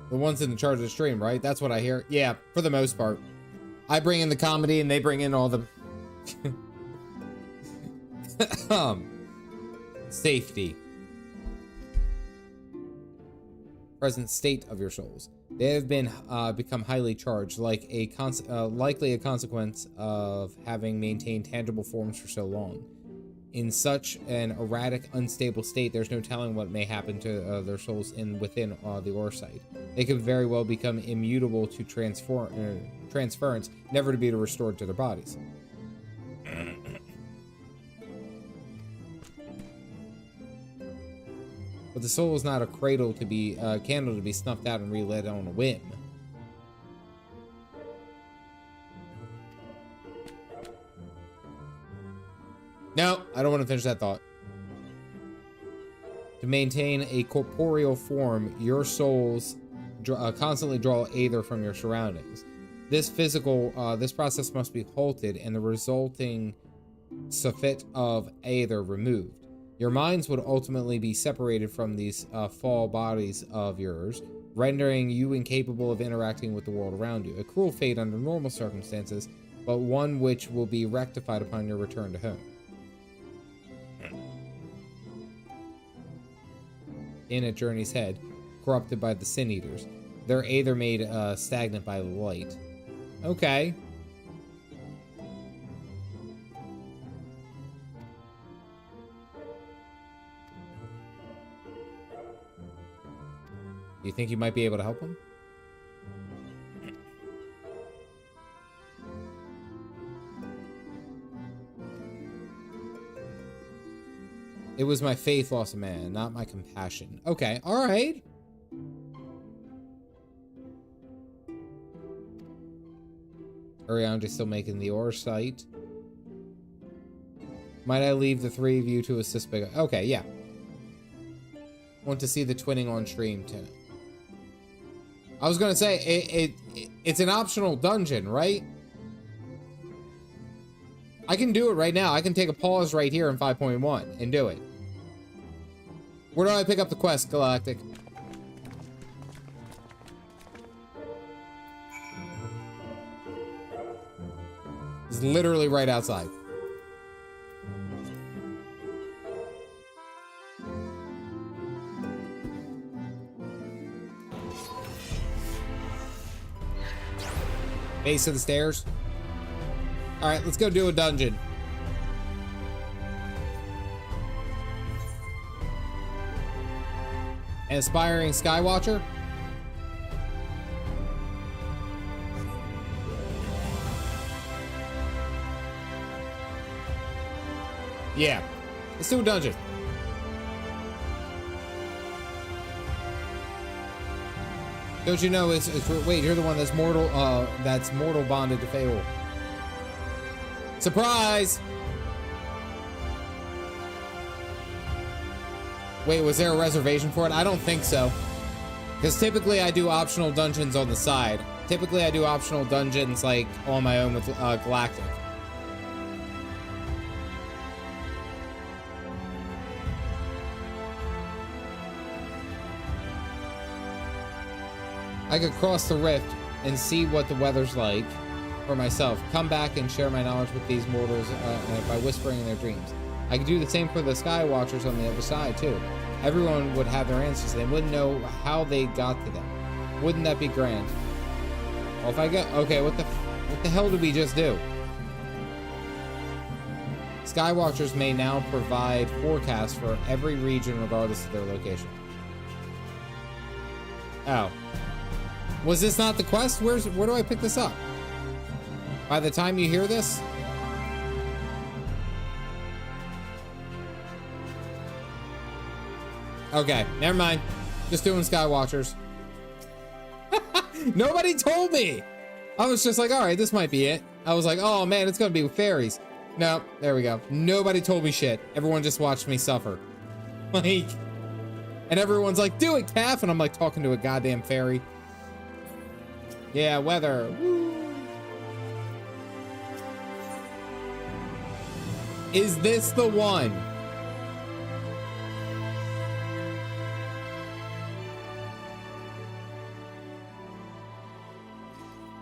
The ones in charge of the stream, right? That's what I hear. Yeah, for the most part. I bring in the comedy and they bring in all the... Safety. Present state of your souls. They have been become highly charged, like likely a consequence of having maintained tangible forms for so long. In such an erratic, unstable state, there's no telling what may happen to their souls within the Orsite. They could very well become immutable to transference, never to be restored to their bodies. But the soul is not a candle to be snuffed out and relit on a whim. No, I don't want to finish that thought. To maintain a corporeal form, your souls constantly draw aether from your surroundings. This process must be halted and the resulting soffit of aether removed. Your minds would ultimately be separated from these fall bodies of yours, rendering you incapable of interacting with the world around you. A cruel fate under normal circumstances, but one which will be rectified upon your return to home. In at Journey's head, corrupted by the Sin Eaters. Their aether made stagnant by light. Okay. Do you think you might be able to help him? It was my faith lost a man, not my compassion. Okay, alright. Ariandre's still making the ore site. Might I leave the three of you to assist Big... Okay, yeah. Want to see the twinning on stream too. I was gonna say, it's an optional dungeon, right? I can do it right now. I can take a pause right here in 5.1 and do it. Where do I pick up the quest, Galactic? It's literally right outside. Base of the stairs. All right, let's go do a dungeon. An aspiring Skywatcher. Yeah, let's do a dungeon. Don't you know it's wait, you're the one that's mortal bonded to Fable. Surprise! Wait, was there a reservation for it? I don't think so. Because typically I do optional dungeons on the side. Typically I do optional dungeons like on my own with Galactic. I could cross the rift and see what the weather's like for myself. Come back and share my knowledge with these mortals by whispering in their dreams. I could do the same for the Skywatchers on the other side too. Everyone would have their answers. They wouldn't know how they got to them. Wouldn't that be grand? Well, if I go, okay, what the hell did we just do? Skywatchers may now provide forecasts for every region regardless of their location. Oh. Was this not the quest? Where do I pick this up? By the time you hear this? Okay, never mind. Just doing Skywatchers. Nobody told me! I was just like, alright, this might be it. I was like, oh man, it's gonna be with fairies. No, there we go. Nobody told me shit. Everyone just watched me suffer. Like, and everyone's like, do it, Calf! And I'm like talking to a goddamn fairy. Yeah, weather. Woo. Is this the one?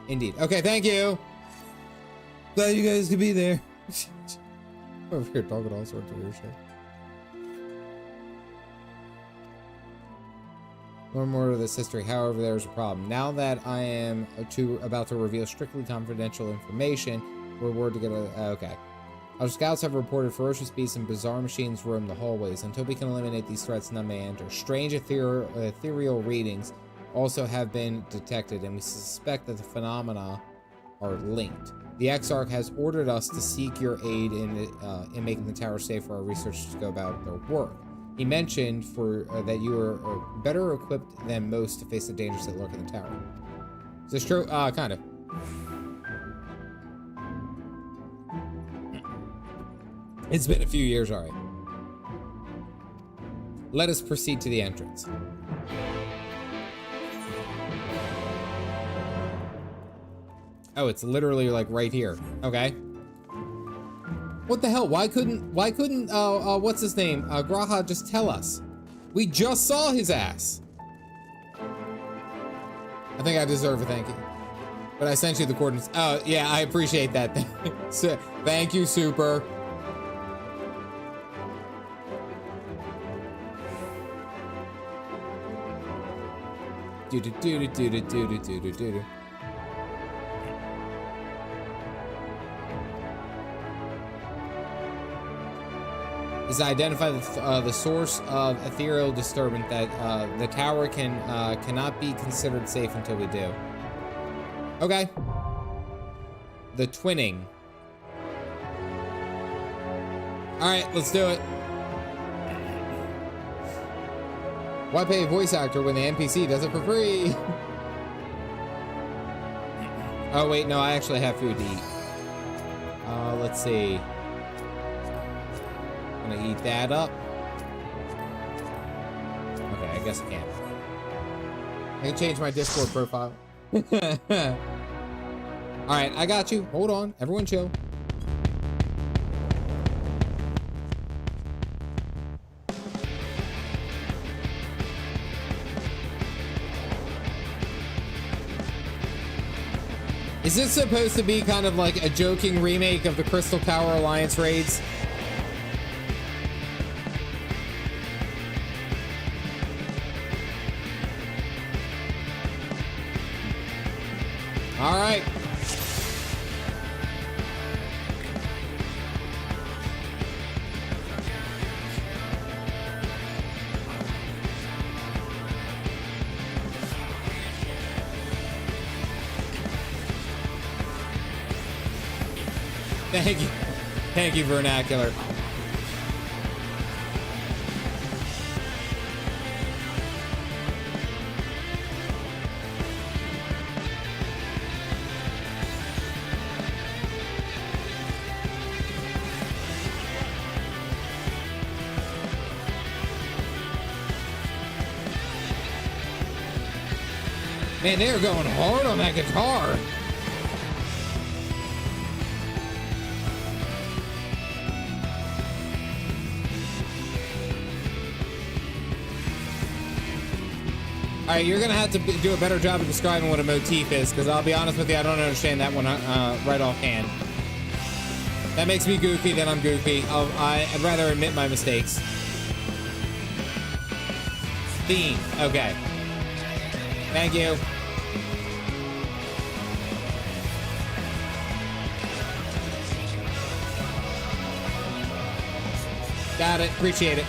Indeed. Okay, thank you. Glad you guys could be there. Over here talking all sorts of weird shit. Learn more of this history. However, there's a problem. Now that I am about to reveal strictly confidential information, we're word to get okay. Our scouts have reported ferocious beasts and bizarre machines roam the hallways. Until we can eliminate these threats, none may enter. Strange ethereal readings also have been detected, and we suspect that the phenomena are linked. The Exarch has ordered us to seek your aid in making the tower safe for our researchers to go about their work. He mentioned that you are better equipped than most to face the dangers that lurk in the tower. Is this true? Kind of. It's been a few years, all right. Let us proceed to the entrance. Oh, it's literally like right here. Okay. What the hell? Why couldn't what's his name? Graha just tell us? We just saw his ass. I think I deserve a thank you. But I sent you the coordinates. Oh, yeah, I appreciate that. Thank you, Super. Do-do-do-do-do-do-do-do-do-do. Is to identify the source of ethereal disturbance that the tower cannot be considered safe until we do. Okay. The twinning. All right, let's do it. Why pay a voice actor when the NPC does it for free? Oh wait, no, I actually have food to eat. Let's see. I'm gonna eat that up. Okay, I guess I can't. I can change my Discord profile. Alright, I got you. Hold on. Everyone chill. Is this supposed to be kind of like a joking remake of the Crystal Tower Alliance raids? All right. Thank you. Thank you, Vernacular. Man, they're going hard on that guitar. All right, you're gonna have to do a better job of describing what a motif is, because I'll be honest with you, I don't understand that one right offhand. That makes me goofy, then I'm goofy. I'd rather admit my mistakes. Theme, okay. Thank you. Got it. Appreciate it.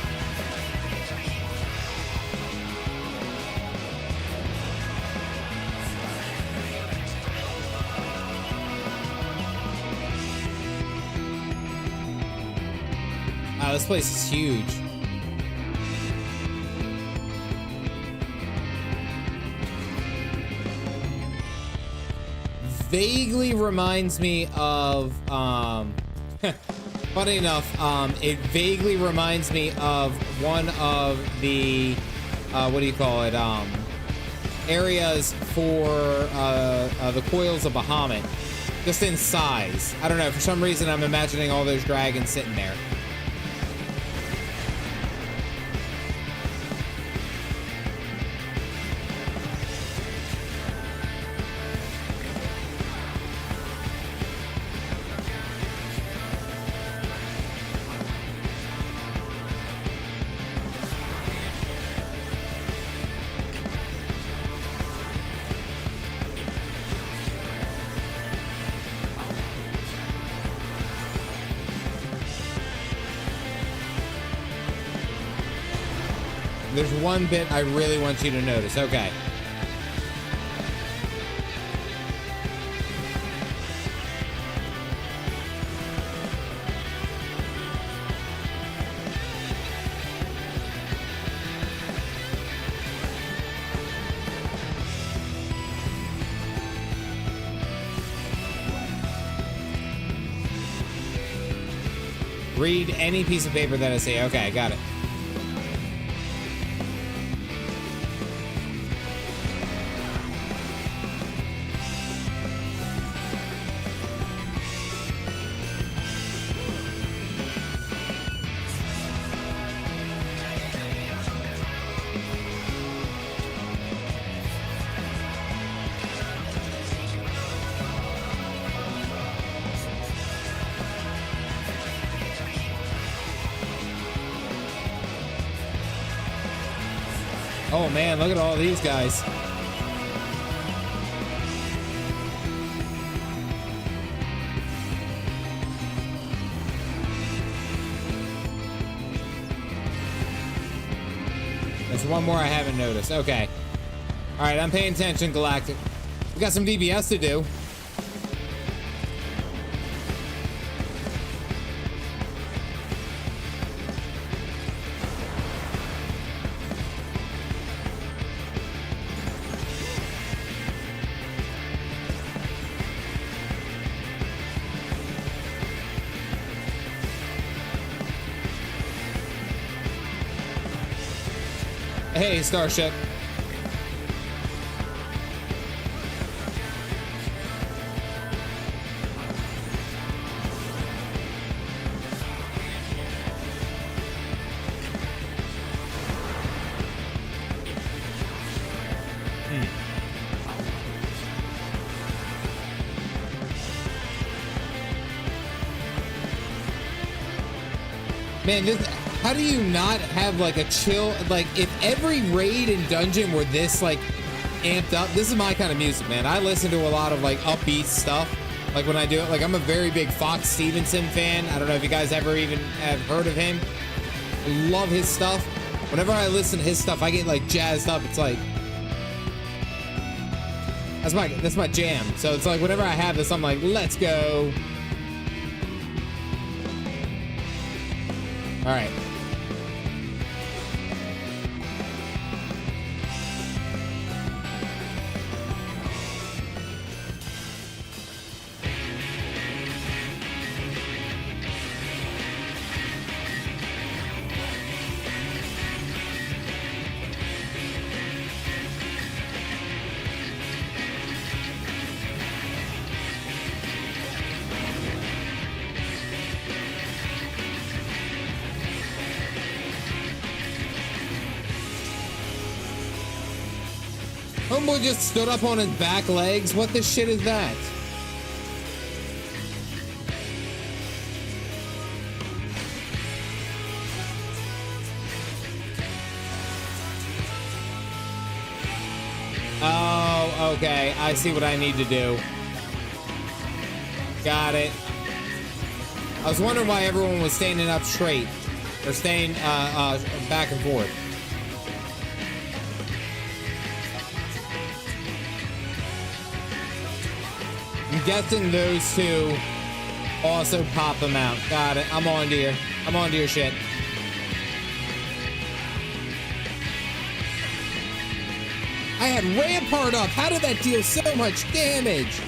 Wow, this place is huge. Vaguely reminds me of funny enough, it vaguely reminds me of one of the what do you call it, areas for the coils of Bahamut, just in size. I don't know, for some reason I'm imagining all those dragons sitting there. There's one bit I really want you to notice. Okay. Read any piece of paper that I see. Okay, got it. Oh man, look at all these guys. There's one more I haven't noticed. Okay. All right, I'm paying attention, Galactic. We got some DBS to do. Hey, Starship. Man, how do you not have like a chill, like if every raid and dungeon were this like amped up? This is my kind of music, man. I listen to a lot of like upbeat stuff. Like when I do it, like I'm a very big Fox Stevenson fan. I don't know if you guys ever even have heard of him. Love his stuff. Whenever I listen to his stuff, I get like jazzed up. It's like, that's my jam. So it's like whenever I have this, I'm like, let's go. All right. Homeboy just stood up on his back legs. What the shit is that? Oh, okay. I see what I need to do. Got it. I was wondering why everyone was standing up straight or staying back and forth. I'm guessing those two also pop them out. Got it. I'm on to you. I'm on to your shit. I had Rampart up. How did that deal so much damage?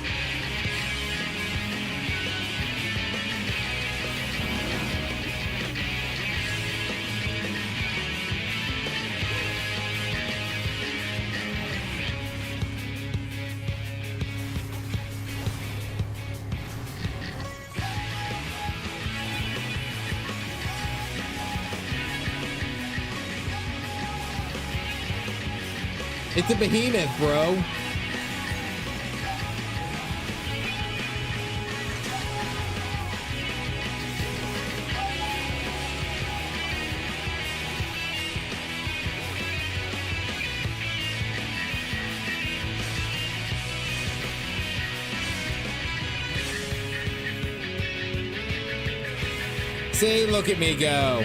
It's a behemoth, bro. See, look at me go.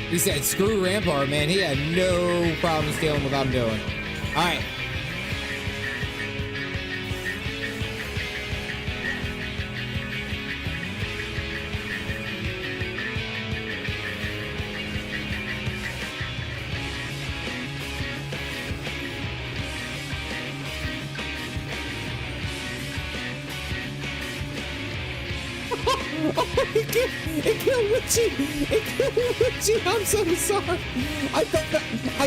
He said, screw Rampart, man. He had no problem stealing what I'm doing. All right. It killed Witchy! It killed Witchy! I'm so sorry! I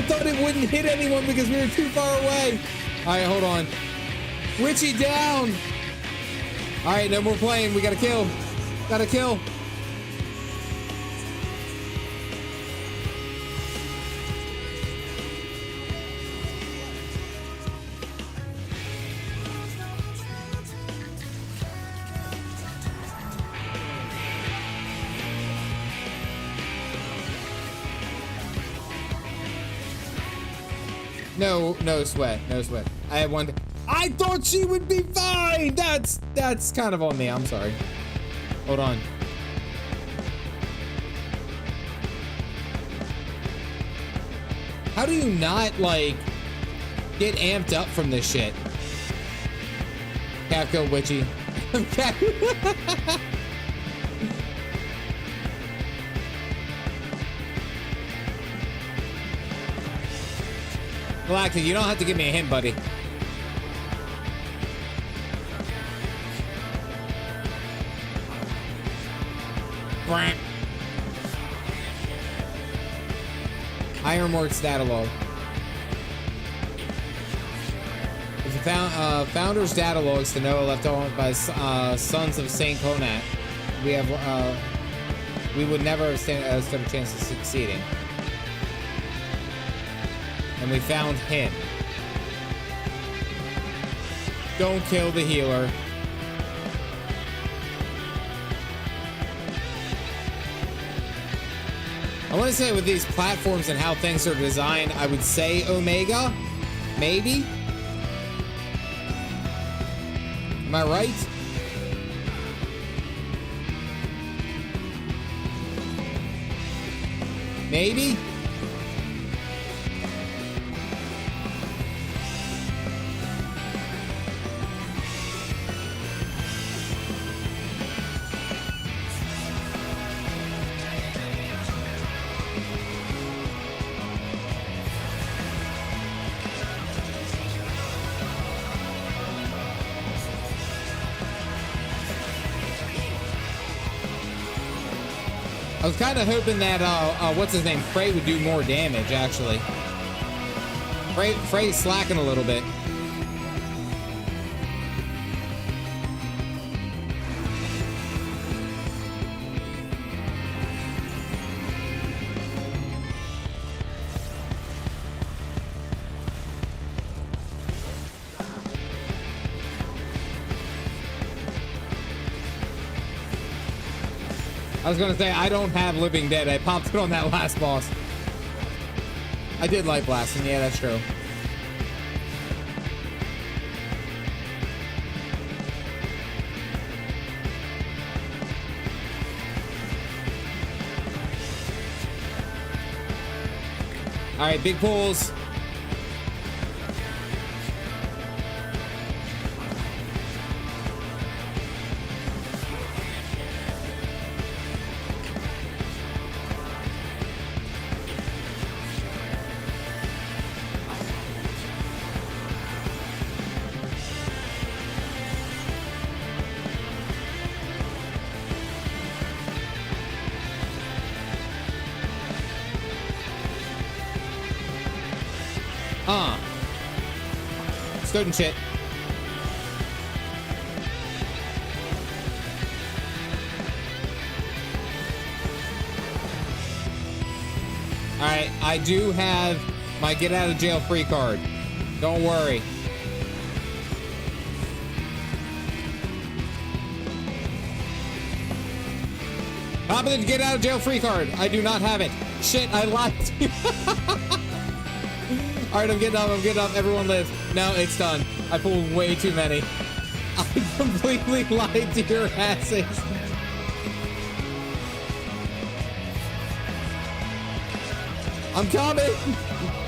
thought it wouldn't hit anyone because we were too far away. Alright, hold on. Witchy down! Alright, no more playing. We gotta kill. Gotta kill. No sweat. No sweat. I had one. I thought she would be fine. That's kind of on me. I'm sorry. Hold on. How do you not like get amped up from this shit? Cat kill Witchy. Galactic, you don't have to give me a hint, buddy. Ironworks data log. If you found founders data logs to know left on by Sons of Saint Conat, we would never have stood a chance of succeeding. And we found him. Don't kill the healer. I want to say with these platforms and how things are designed, I would say Omega, maybe. Am I right? Maybe? I was kind of hoping that, what's his name, Frey would do more damage, actually. Frey's slacking a little bit. I was gonna say, I don't have Living Dead. I popped it on that last boss. I did Light Blasting, yeah, that's true. Alright, big pulls. Stood and shit. Alright, I do have my get out of jail free card. Don't worry. Pop it, get out of jail free card. I do not have it. Shit, I lied to you. Alright, I'm getting up, everyone live. No, it's done. I pulled way too many. I completely lied to your asses. I'm coming!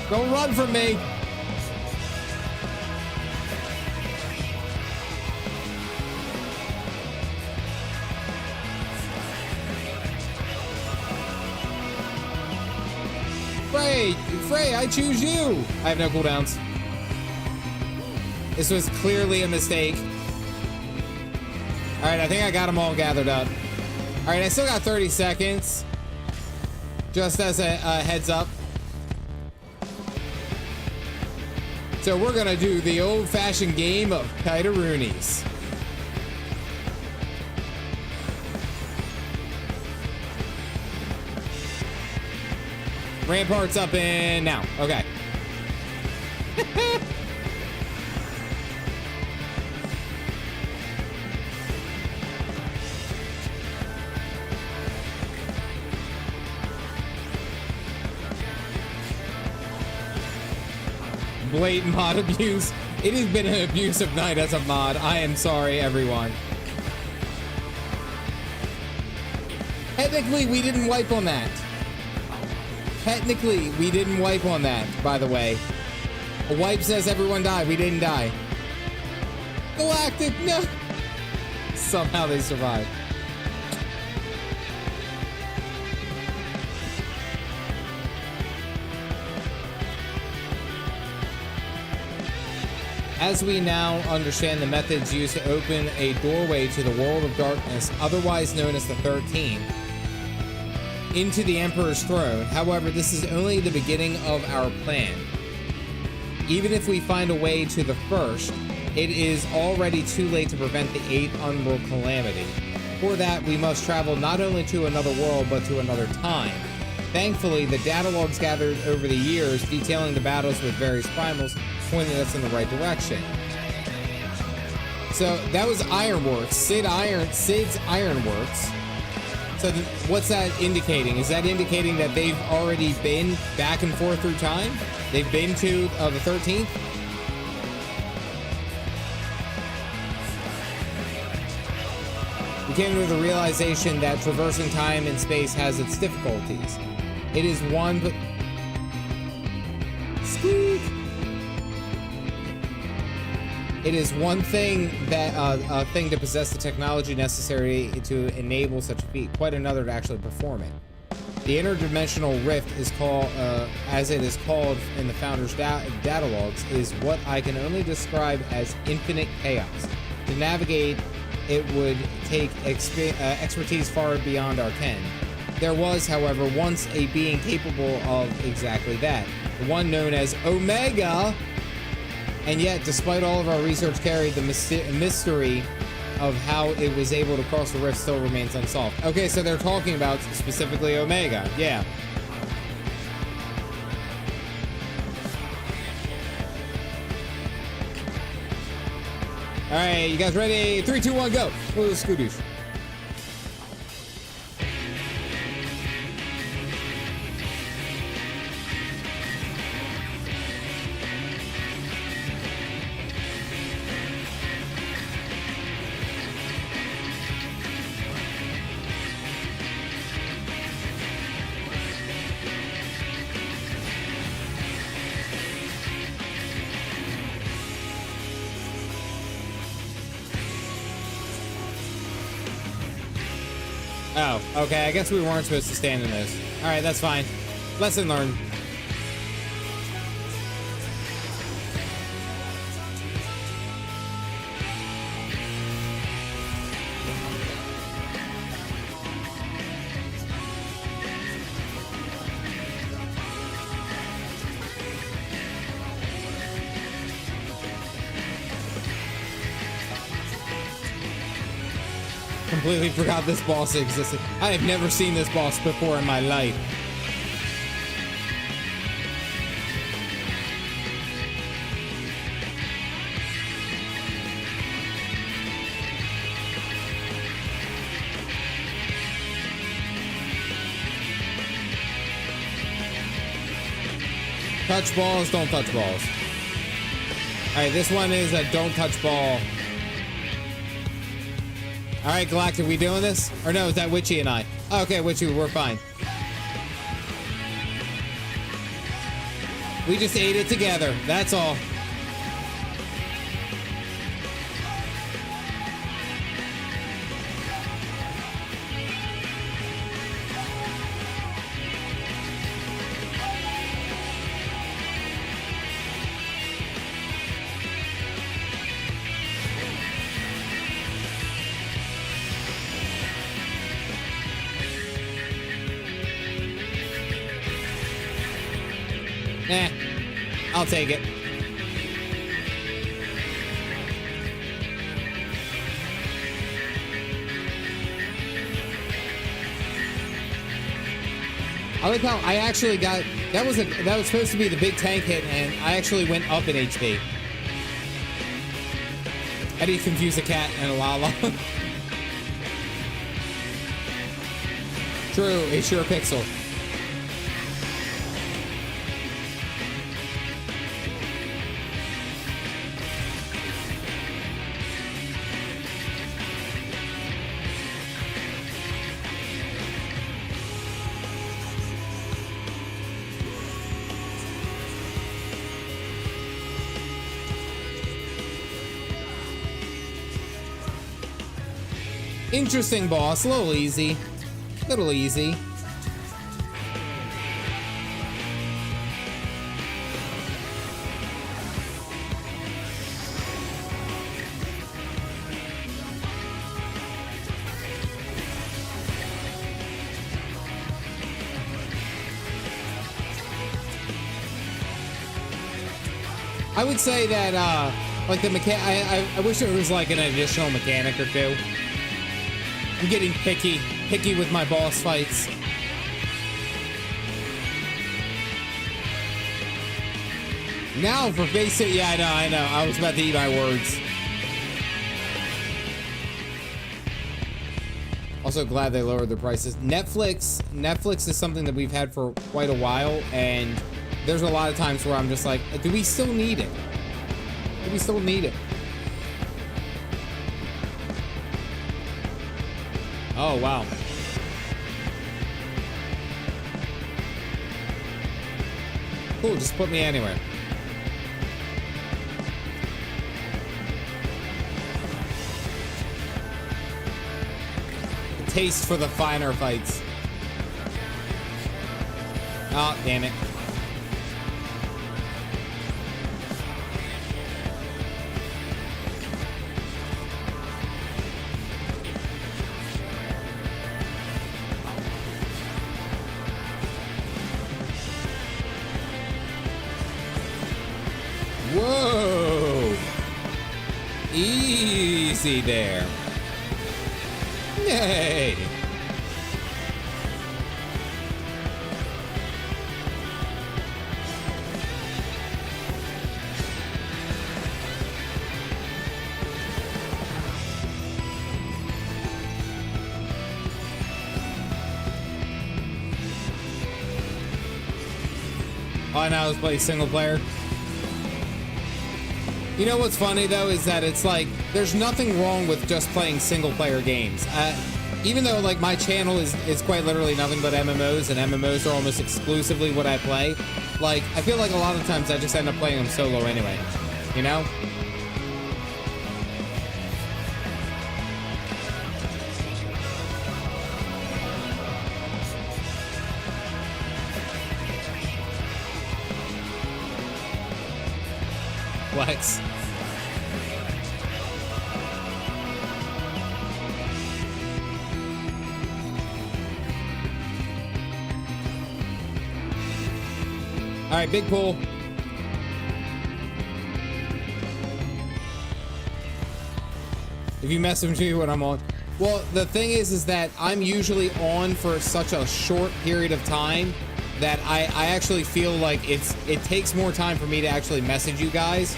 Don't run from me! Frey, I choose you! I have no cooldowns. This was clearly a mistake. Alright, I think I got them all gathered up. All right, I still got 30 seconds. Just as a heads up. So we're gonna do the old-fashioned game of kite-a-roonies. Ramparts up in now. Okay. Blatant mod abuse. It has been an abusive night as a mod. I am sorry, everyone. Technically, we didn't wipe on that. Technically, we didn't wipe on that, by the way. A wipe says everyone died. We didn't die. Galactic, no. Somehow they survived. As we now understand the methods used to open a doorway to the world of darkness, otherwise known as the 13, into the Emperor's throne. However, this is only the beginning of our plan. Even if we find a way to the first, it is already too late to prevent the 8th Unworld Calamity. For that, we must travel not only to another world, but to another time. Thankfully, the data logs gathered over the years detailing the battles with various primals pointing us in the right direction. So that was Ironworks, Sid's Ironworks. So what's that indicating? Is that indicating that they've already been back and forth through time? They've been to the 13th? We came to the realization that traversing time and space has its difficulties. It is one, but squeak. It is one thing that a thing to possess the technology necessary to enable such a feat, quite another to actually perform it. The interdimensional rift is called, as it is called in the founder's data logs, is what I can only describe as infinite chaos. To navigate, it would take expertise far beyond our ken. There was, however, once a being capable of exactly that, the one known as Omega. And yet, despite all of our research carried, the mystery of how it was able to cross the rift still remains unsolved. Okay, so they're talking about specifically Omega. Yeah. All right, you guys ready? 3, 2, 1, go. Oh, Scootoosh. Oh, okay, I guess we weren't supposed to stand in this. Alright, that's fine. Lesson learned. Completely forgot this boss existed. I have never seen this boss before in my life. Touch balls, don't touch balls. Alright, this one is a don't touch ball. Alright, Galactic, we doing this? Or no, is that Witchy and I? Oh, okay, Witchy, we're fine. We just ate it together, that's all. I'll take it. I like how I actually got that was supposed to be the big tank hit, and I actually went up in HP. How do you confuse a cat and a Lala? True, it's your pixel. Interesting boss, a little easy. Little easy. I would say that, like the I wish there was like an additional mechanic or two. I'm getting picky with my boss fights. Now for basic, yeah, I know. I was about to eat my words. Also glad they lowered their prices. Netflix is something that we've had for quite a while, and there's a lot of times where I'm just like, do we still need it? Do we still need it? Oh, wow. Cool, just put me anywhere. A taste for the finer fights. Oh, damn it. Whoa! Easy there. Yay! Oh, now let's play single player. You know what's funny though is that it's like there's nothing wrong with just playing single player games. Even though like my channel is quite literally nothing but MMOs, and MMOs are almost exclusively what I play. Like I feel like a lot of times I just end up playing them solo anyway. You know? Flex. All right, big pool. If you message me when I'm on. Well, the thing is that I'm usually on for such a short period of time that I actually feel like it takes more time for me to actually message you guys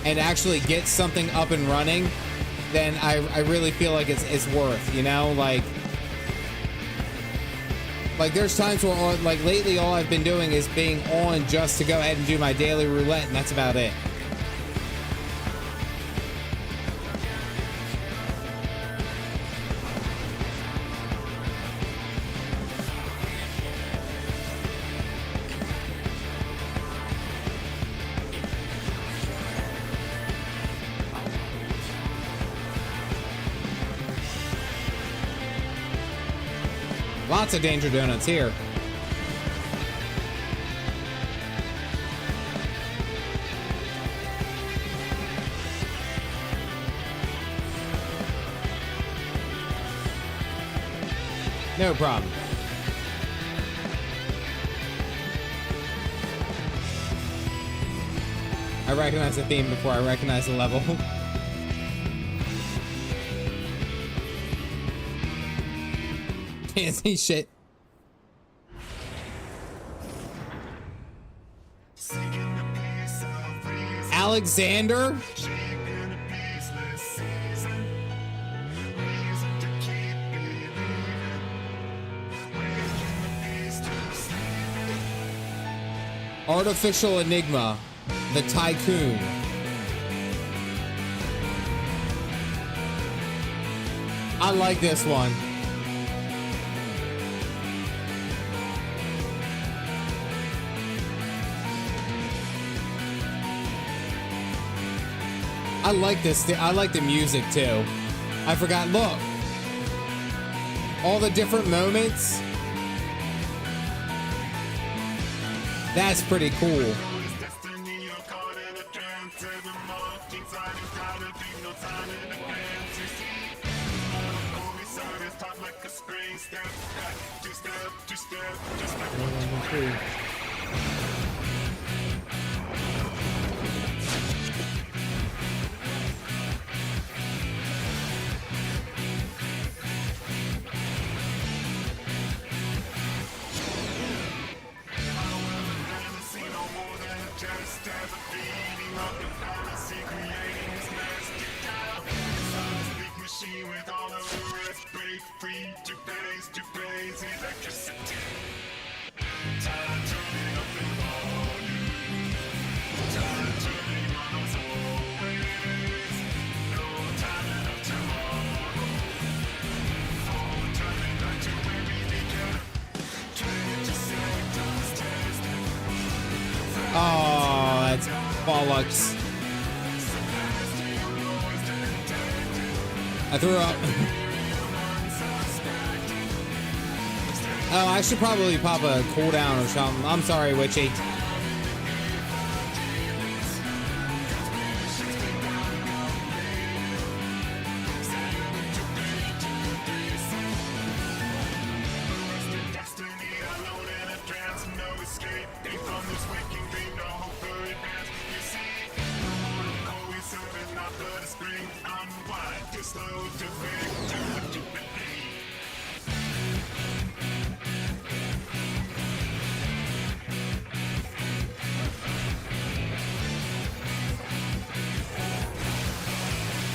and actually get something up and running than I really feel like it's worth, you know? Like there's times where like lately all I've been doing is being on just to go ahead and do my daily roulette, and that's about it. Lots of danger donuts here. No problem. I recognize the theme before I recognize the level. Can't see shit. Alexander? Artificial Enigma, the Tycoon. I like this one. I like this. I like the music too. I forgot. Look, all the different moments. That's pretty cool. Oh, that's bollocks. I threw up. Oh, I should probably pop a cooldown or something. I'm sorry, Witchy.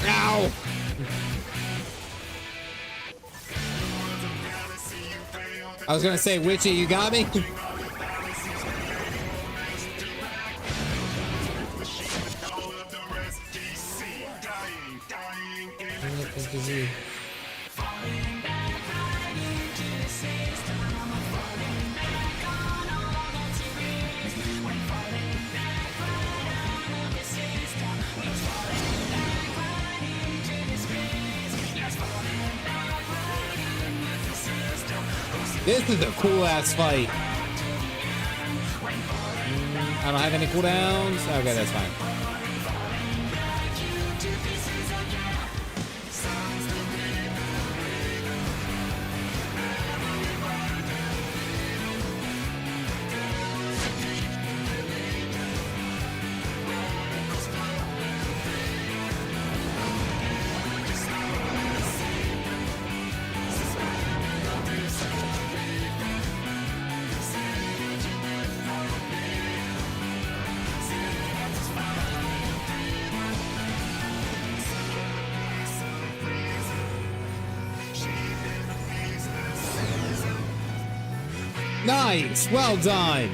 Ow! I was gonna say, Witchy, you got me? This is a cool ass fight. I don't have any cooldowns. Okay, that's fine. Nice, well done.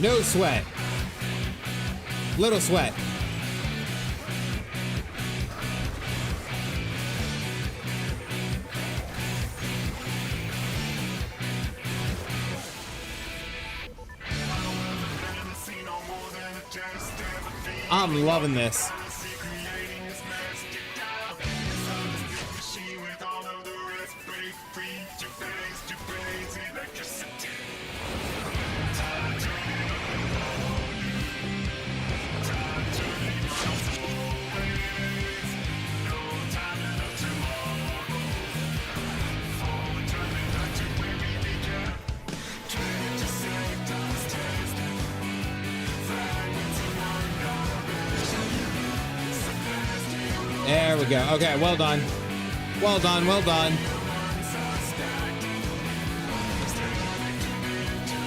No sweat. Little sweat. I'm loving this. There we go. Okay, well done. Well done, well done.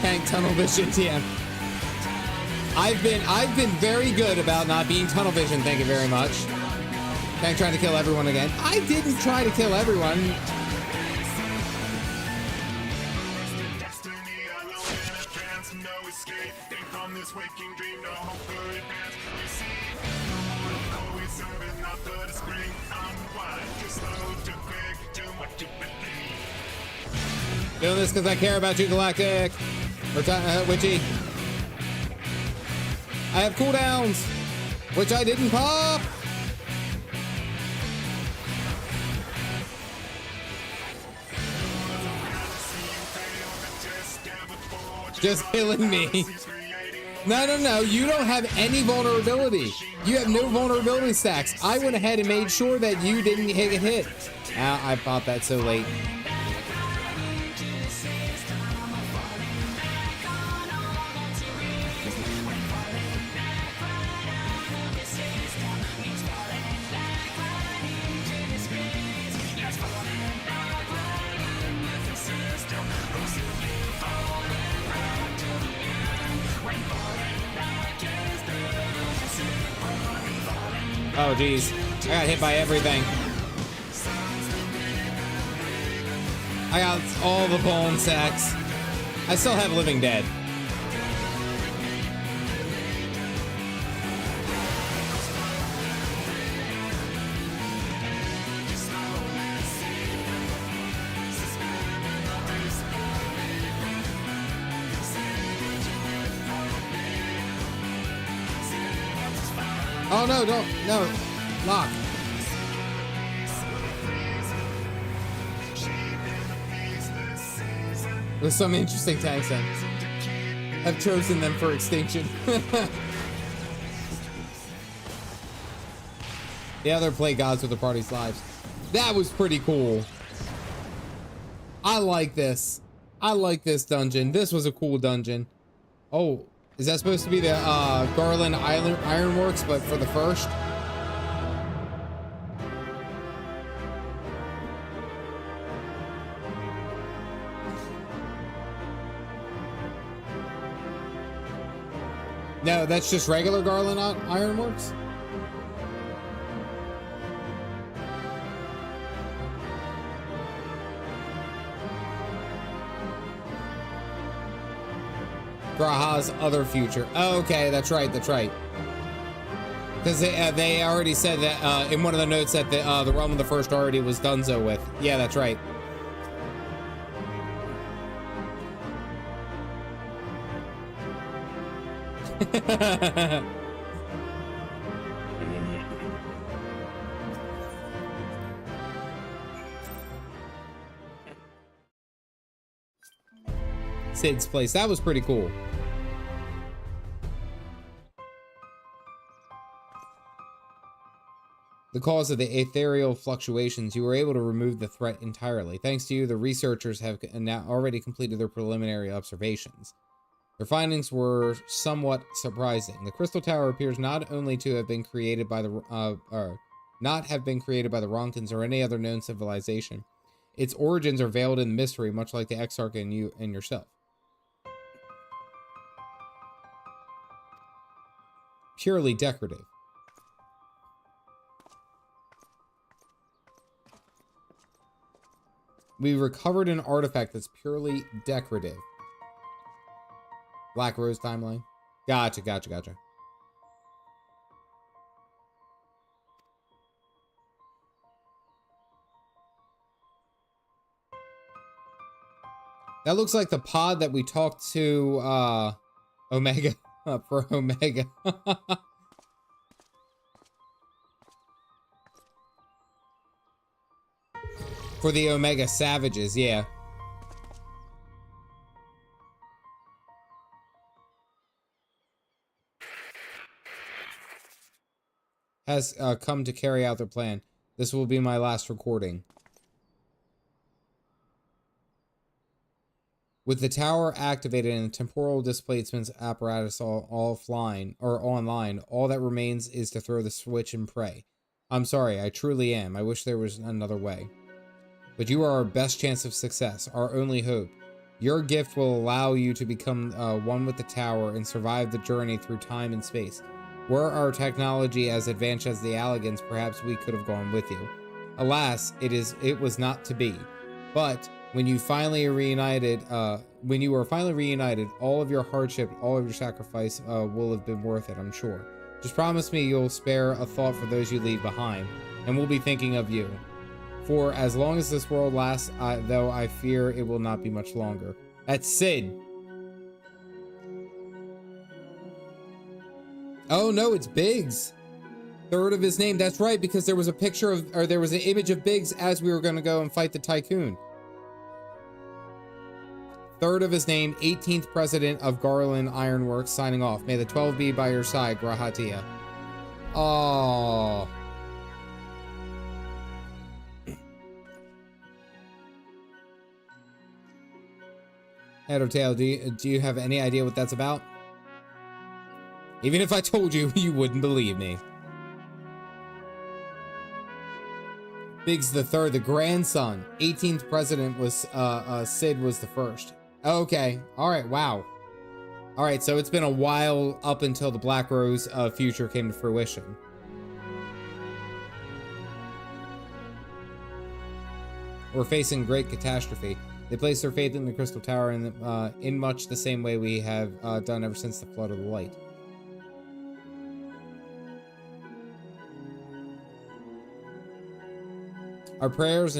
Tank tunnel vision, TM. I've been very good about not being tunnel vision, thank you very much. Tank trying to kill everyone again. I didn't try to kill everyone. Doing this because I care about you, Galactic. Or Witchy. I have cooldowns, which I didn't pop. Just killing me. No. You don't have any vulnerability. You have no vulnerability stacks. I went ahead and made sure that you didn't get hit. I popped that so late. Oh, geez. I got hit by everything. I got all the bone sacks. I still have Living Dead. Oh, no, no. Lock. There's some interesting tanks in. I've chosen them for extinction. The other play gods with the party's lives. That was pretty cool. I like this. I like this dungeon. This was a cool dungeon. Oh, is that supposed to be the Garland Ironworks, but for the first? No, that's just regular Garland Ironworks? Graha's other future. Oh, okay, that's right. Because they already said that in one of the notes that the realm of the first already was donezo with. Yeah, that's right. Sid's place. That was pretty cool. The cause of the ethereal fluctuations, you were able to remove the threat entirely. Thanks to you, the researchers have now already completed their preliminary observations. Their findings were somewhat surprising. The Crystal Tower appears not only to have been created by the not have been created by the Ronkins or any other known civilization. Its origins are veiled in mystery, much like the Exarch and you and yourself. Purely decorative. We recovered an artifact that's purely decorative. Black Rose timeline. Gotcha, gotcha, gotcha. That looks like the pod that we talked to Omega for Omega. For the Omega Savages, yeah. Has come to carry out their plan. This will be my last recording. With the tower activated and the temporal displacements apparatus all offline or online, all that remains is to throw the switch and pray. I'm sorry, I truly am. I wish there was another way. But you are our best chance of success, our only hope. Your gift will allow you to become one with the tower and survive the journey through time and space. Were our technology as advanced as the Allegans, perhaps we could have gone with you. Alas, it was not to be. But when you finally reunited, all of your hardship, all of your sacrifice will have been worth it, I'm sure. Just promise me you'll spare a thought for those you leave behind, and we'll be thinking of you. For as long as this world lasts, though I fear it will not be much longer. That's Sid. Oh no, it's Biggs. Third of his name. That's right, because there was a picture of, or there was an image of Biggs as we were going to go and fight the Tycoon. Third of his name, 18th president of Garland Ironworks, signing off. May the 12 be by your side, Grahatia. Oh. Head or tail, do you have any idea what that's about? Even if I told you, you wouldn't believe me. Biggs the third, the grandson. 18th president was, Sid was the first. Okay, alright, wow. Alright, so it's been a while up until the Black Rose future came to fruition. We're facing great catastrophe. They placed their faith in the Crystal Tower in much the same way we have done ever since the Flood of the Light. Our prayers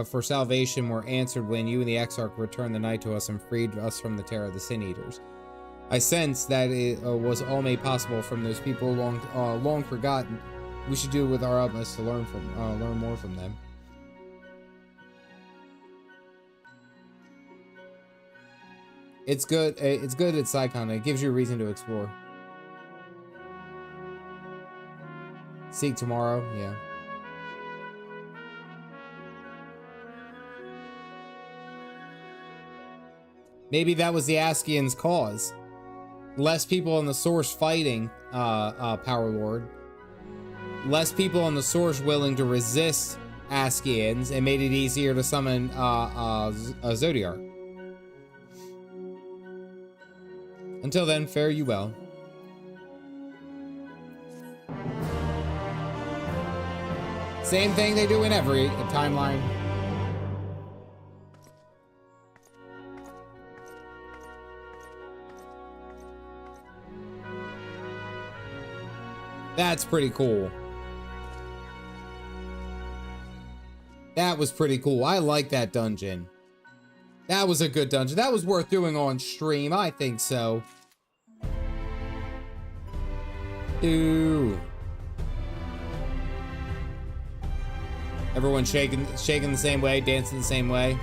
for salvation were answered when you and the Exarch returned the night to us and freed us from the terror of the Sin Eaters. I sense that it was all made possible from those people long forgotten. We should do with our utmost to learn more from them. It's good. It's good at Psychon. It gives you a reason to explore. Seek tomorrow. Yeah. Maybe that was the Askians' cause. Less people on the source fighting Power Lord. Less people on the source willing to resist Askians, and made it easier to summon Zodiark. Until then, fare you well. Same thing they do in every timeline. That's pretty cool. That was pretty cool. I like that dungeon. That was a good dungeon. That was worth doing on stream. I think so. Ooh. Everyone shaking the same way, dancing the same way.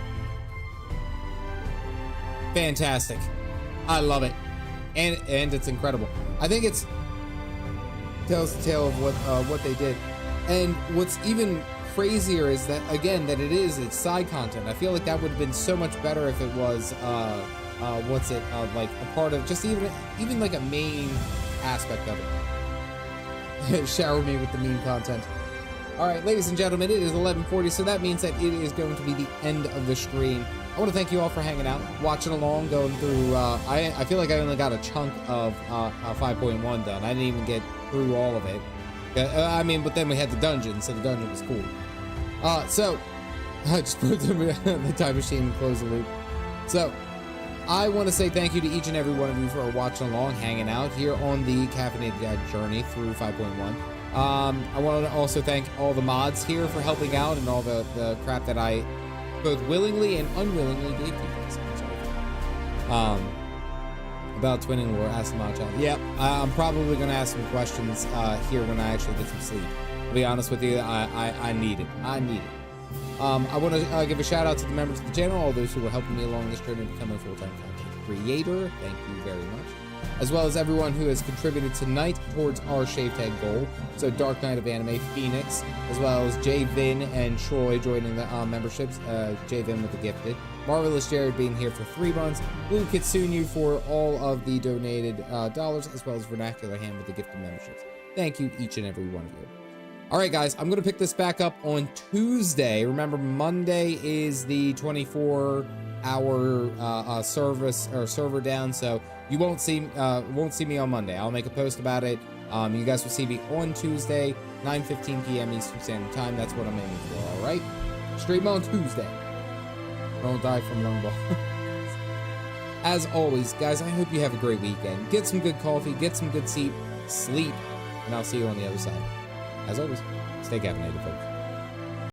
Fantastic. I love it. And it's incredible. I think it's tells the tale of what they did. And what's even crazier is that, again, that it's side content. I feel like that would have been so much better if it was like a part of just even like a main aspect of it. Shower me with the meme content. All right, ladies and gentlemen, it is 11:40, so that means that it is going to be the end of the stream. I want to thank you all for hanging out, watching along, going through. I feel like I only got a chunk of 5.1 done. I didn't even get through all of it. I mean, but then we had the dungeon, so the dungeon was cool. So I just put the time machine and close the loop. So I want to say thank you to each and every one of you for watching along, hanging out here on the Caffeinated Dad journey through 5.1. I want to also thank all the mods here for helping out and all the crap that I both willingly and unwillingly gave to you guys. About twinning or ask the mod chat. Yep, I'm probably going to ask some questions here when I actually get some sleep. To be honest with you, I need it. I need it. I want to give a shout out to the members of the channel, all those who are helping me along this journey to become a full-time content creator. Thank you very much. As well as everyone who has contributed tonight towards our shaved head goal. So Dark Knight of Anime, Phoenix, as well as Jay Vin and Troy joining the memberships. Jay Vin with the gifted. Marvelous Jared being here for 3 months. Blue Kitsune for all of the donated dollars, as well as Vernacular Hand with the gifted memberships. Thank you, each and every one of you. All right, guys, I'm going to pick this back up on Tuesday. Remember, Monday is the 24-hour service or server down, so you won't see me on Monday. I'll make a post about it. You guys will see me on Tuesday, 9:15 p.m. Eastern Standard Time. That's what I'm aiming for. All right, stream on Tuesday. Don't die from lung ball. As always, guys, I hope you have a great weekend. Get some good coffee, get some good sleep, and I'll see you on the other side. As always, stay caffeinated, folks.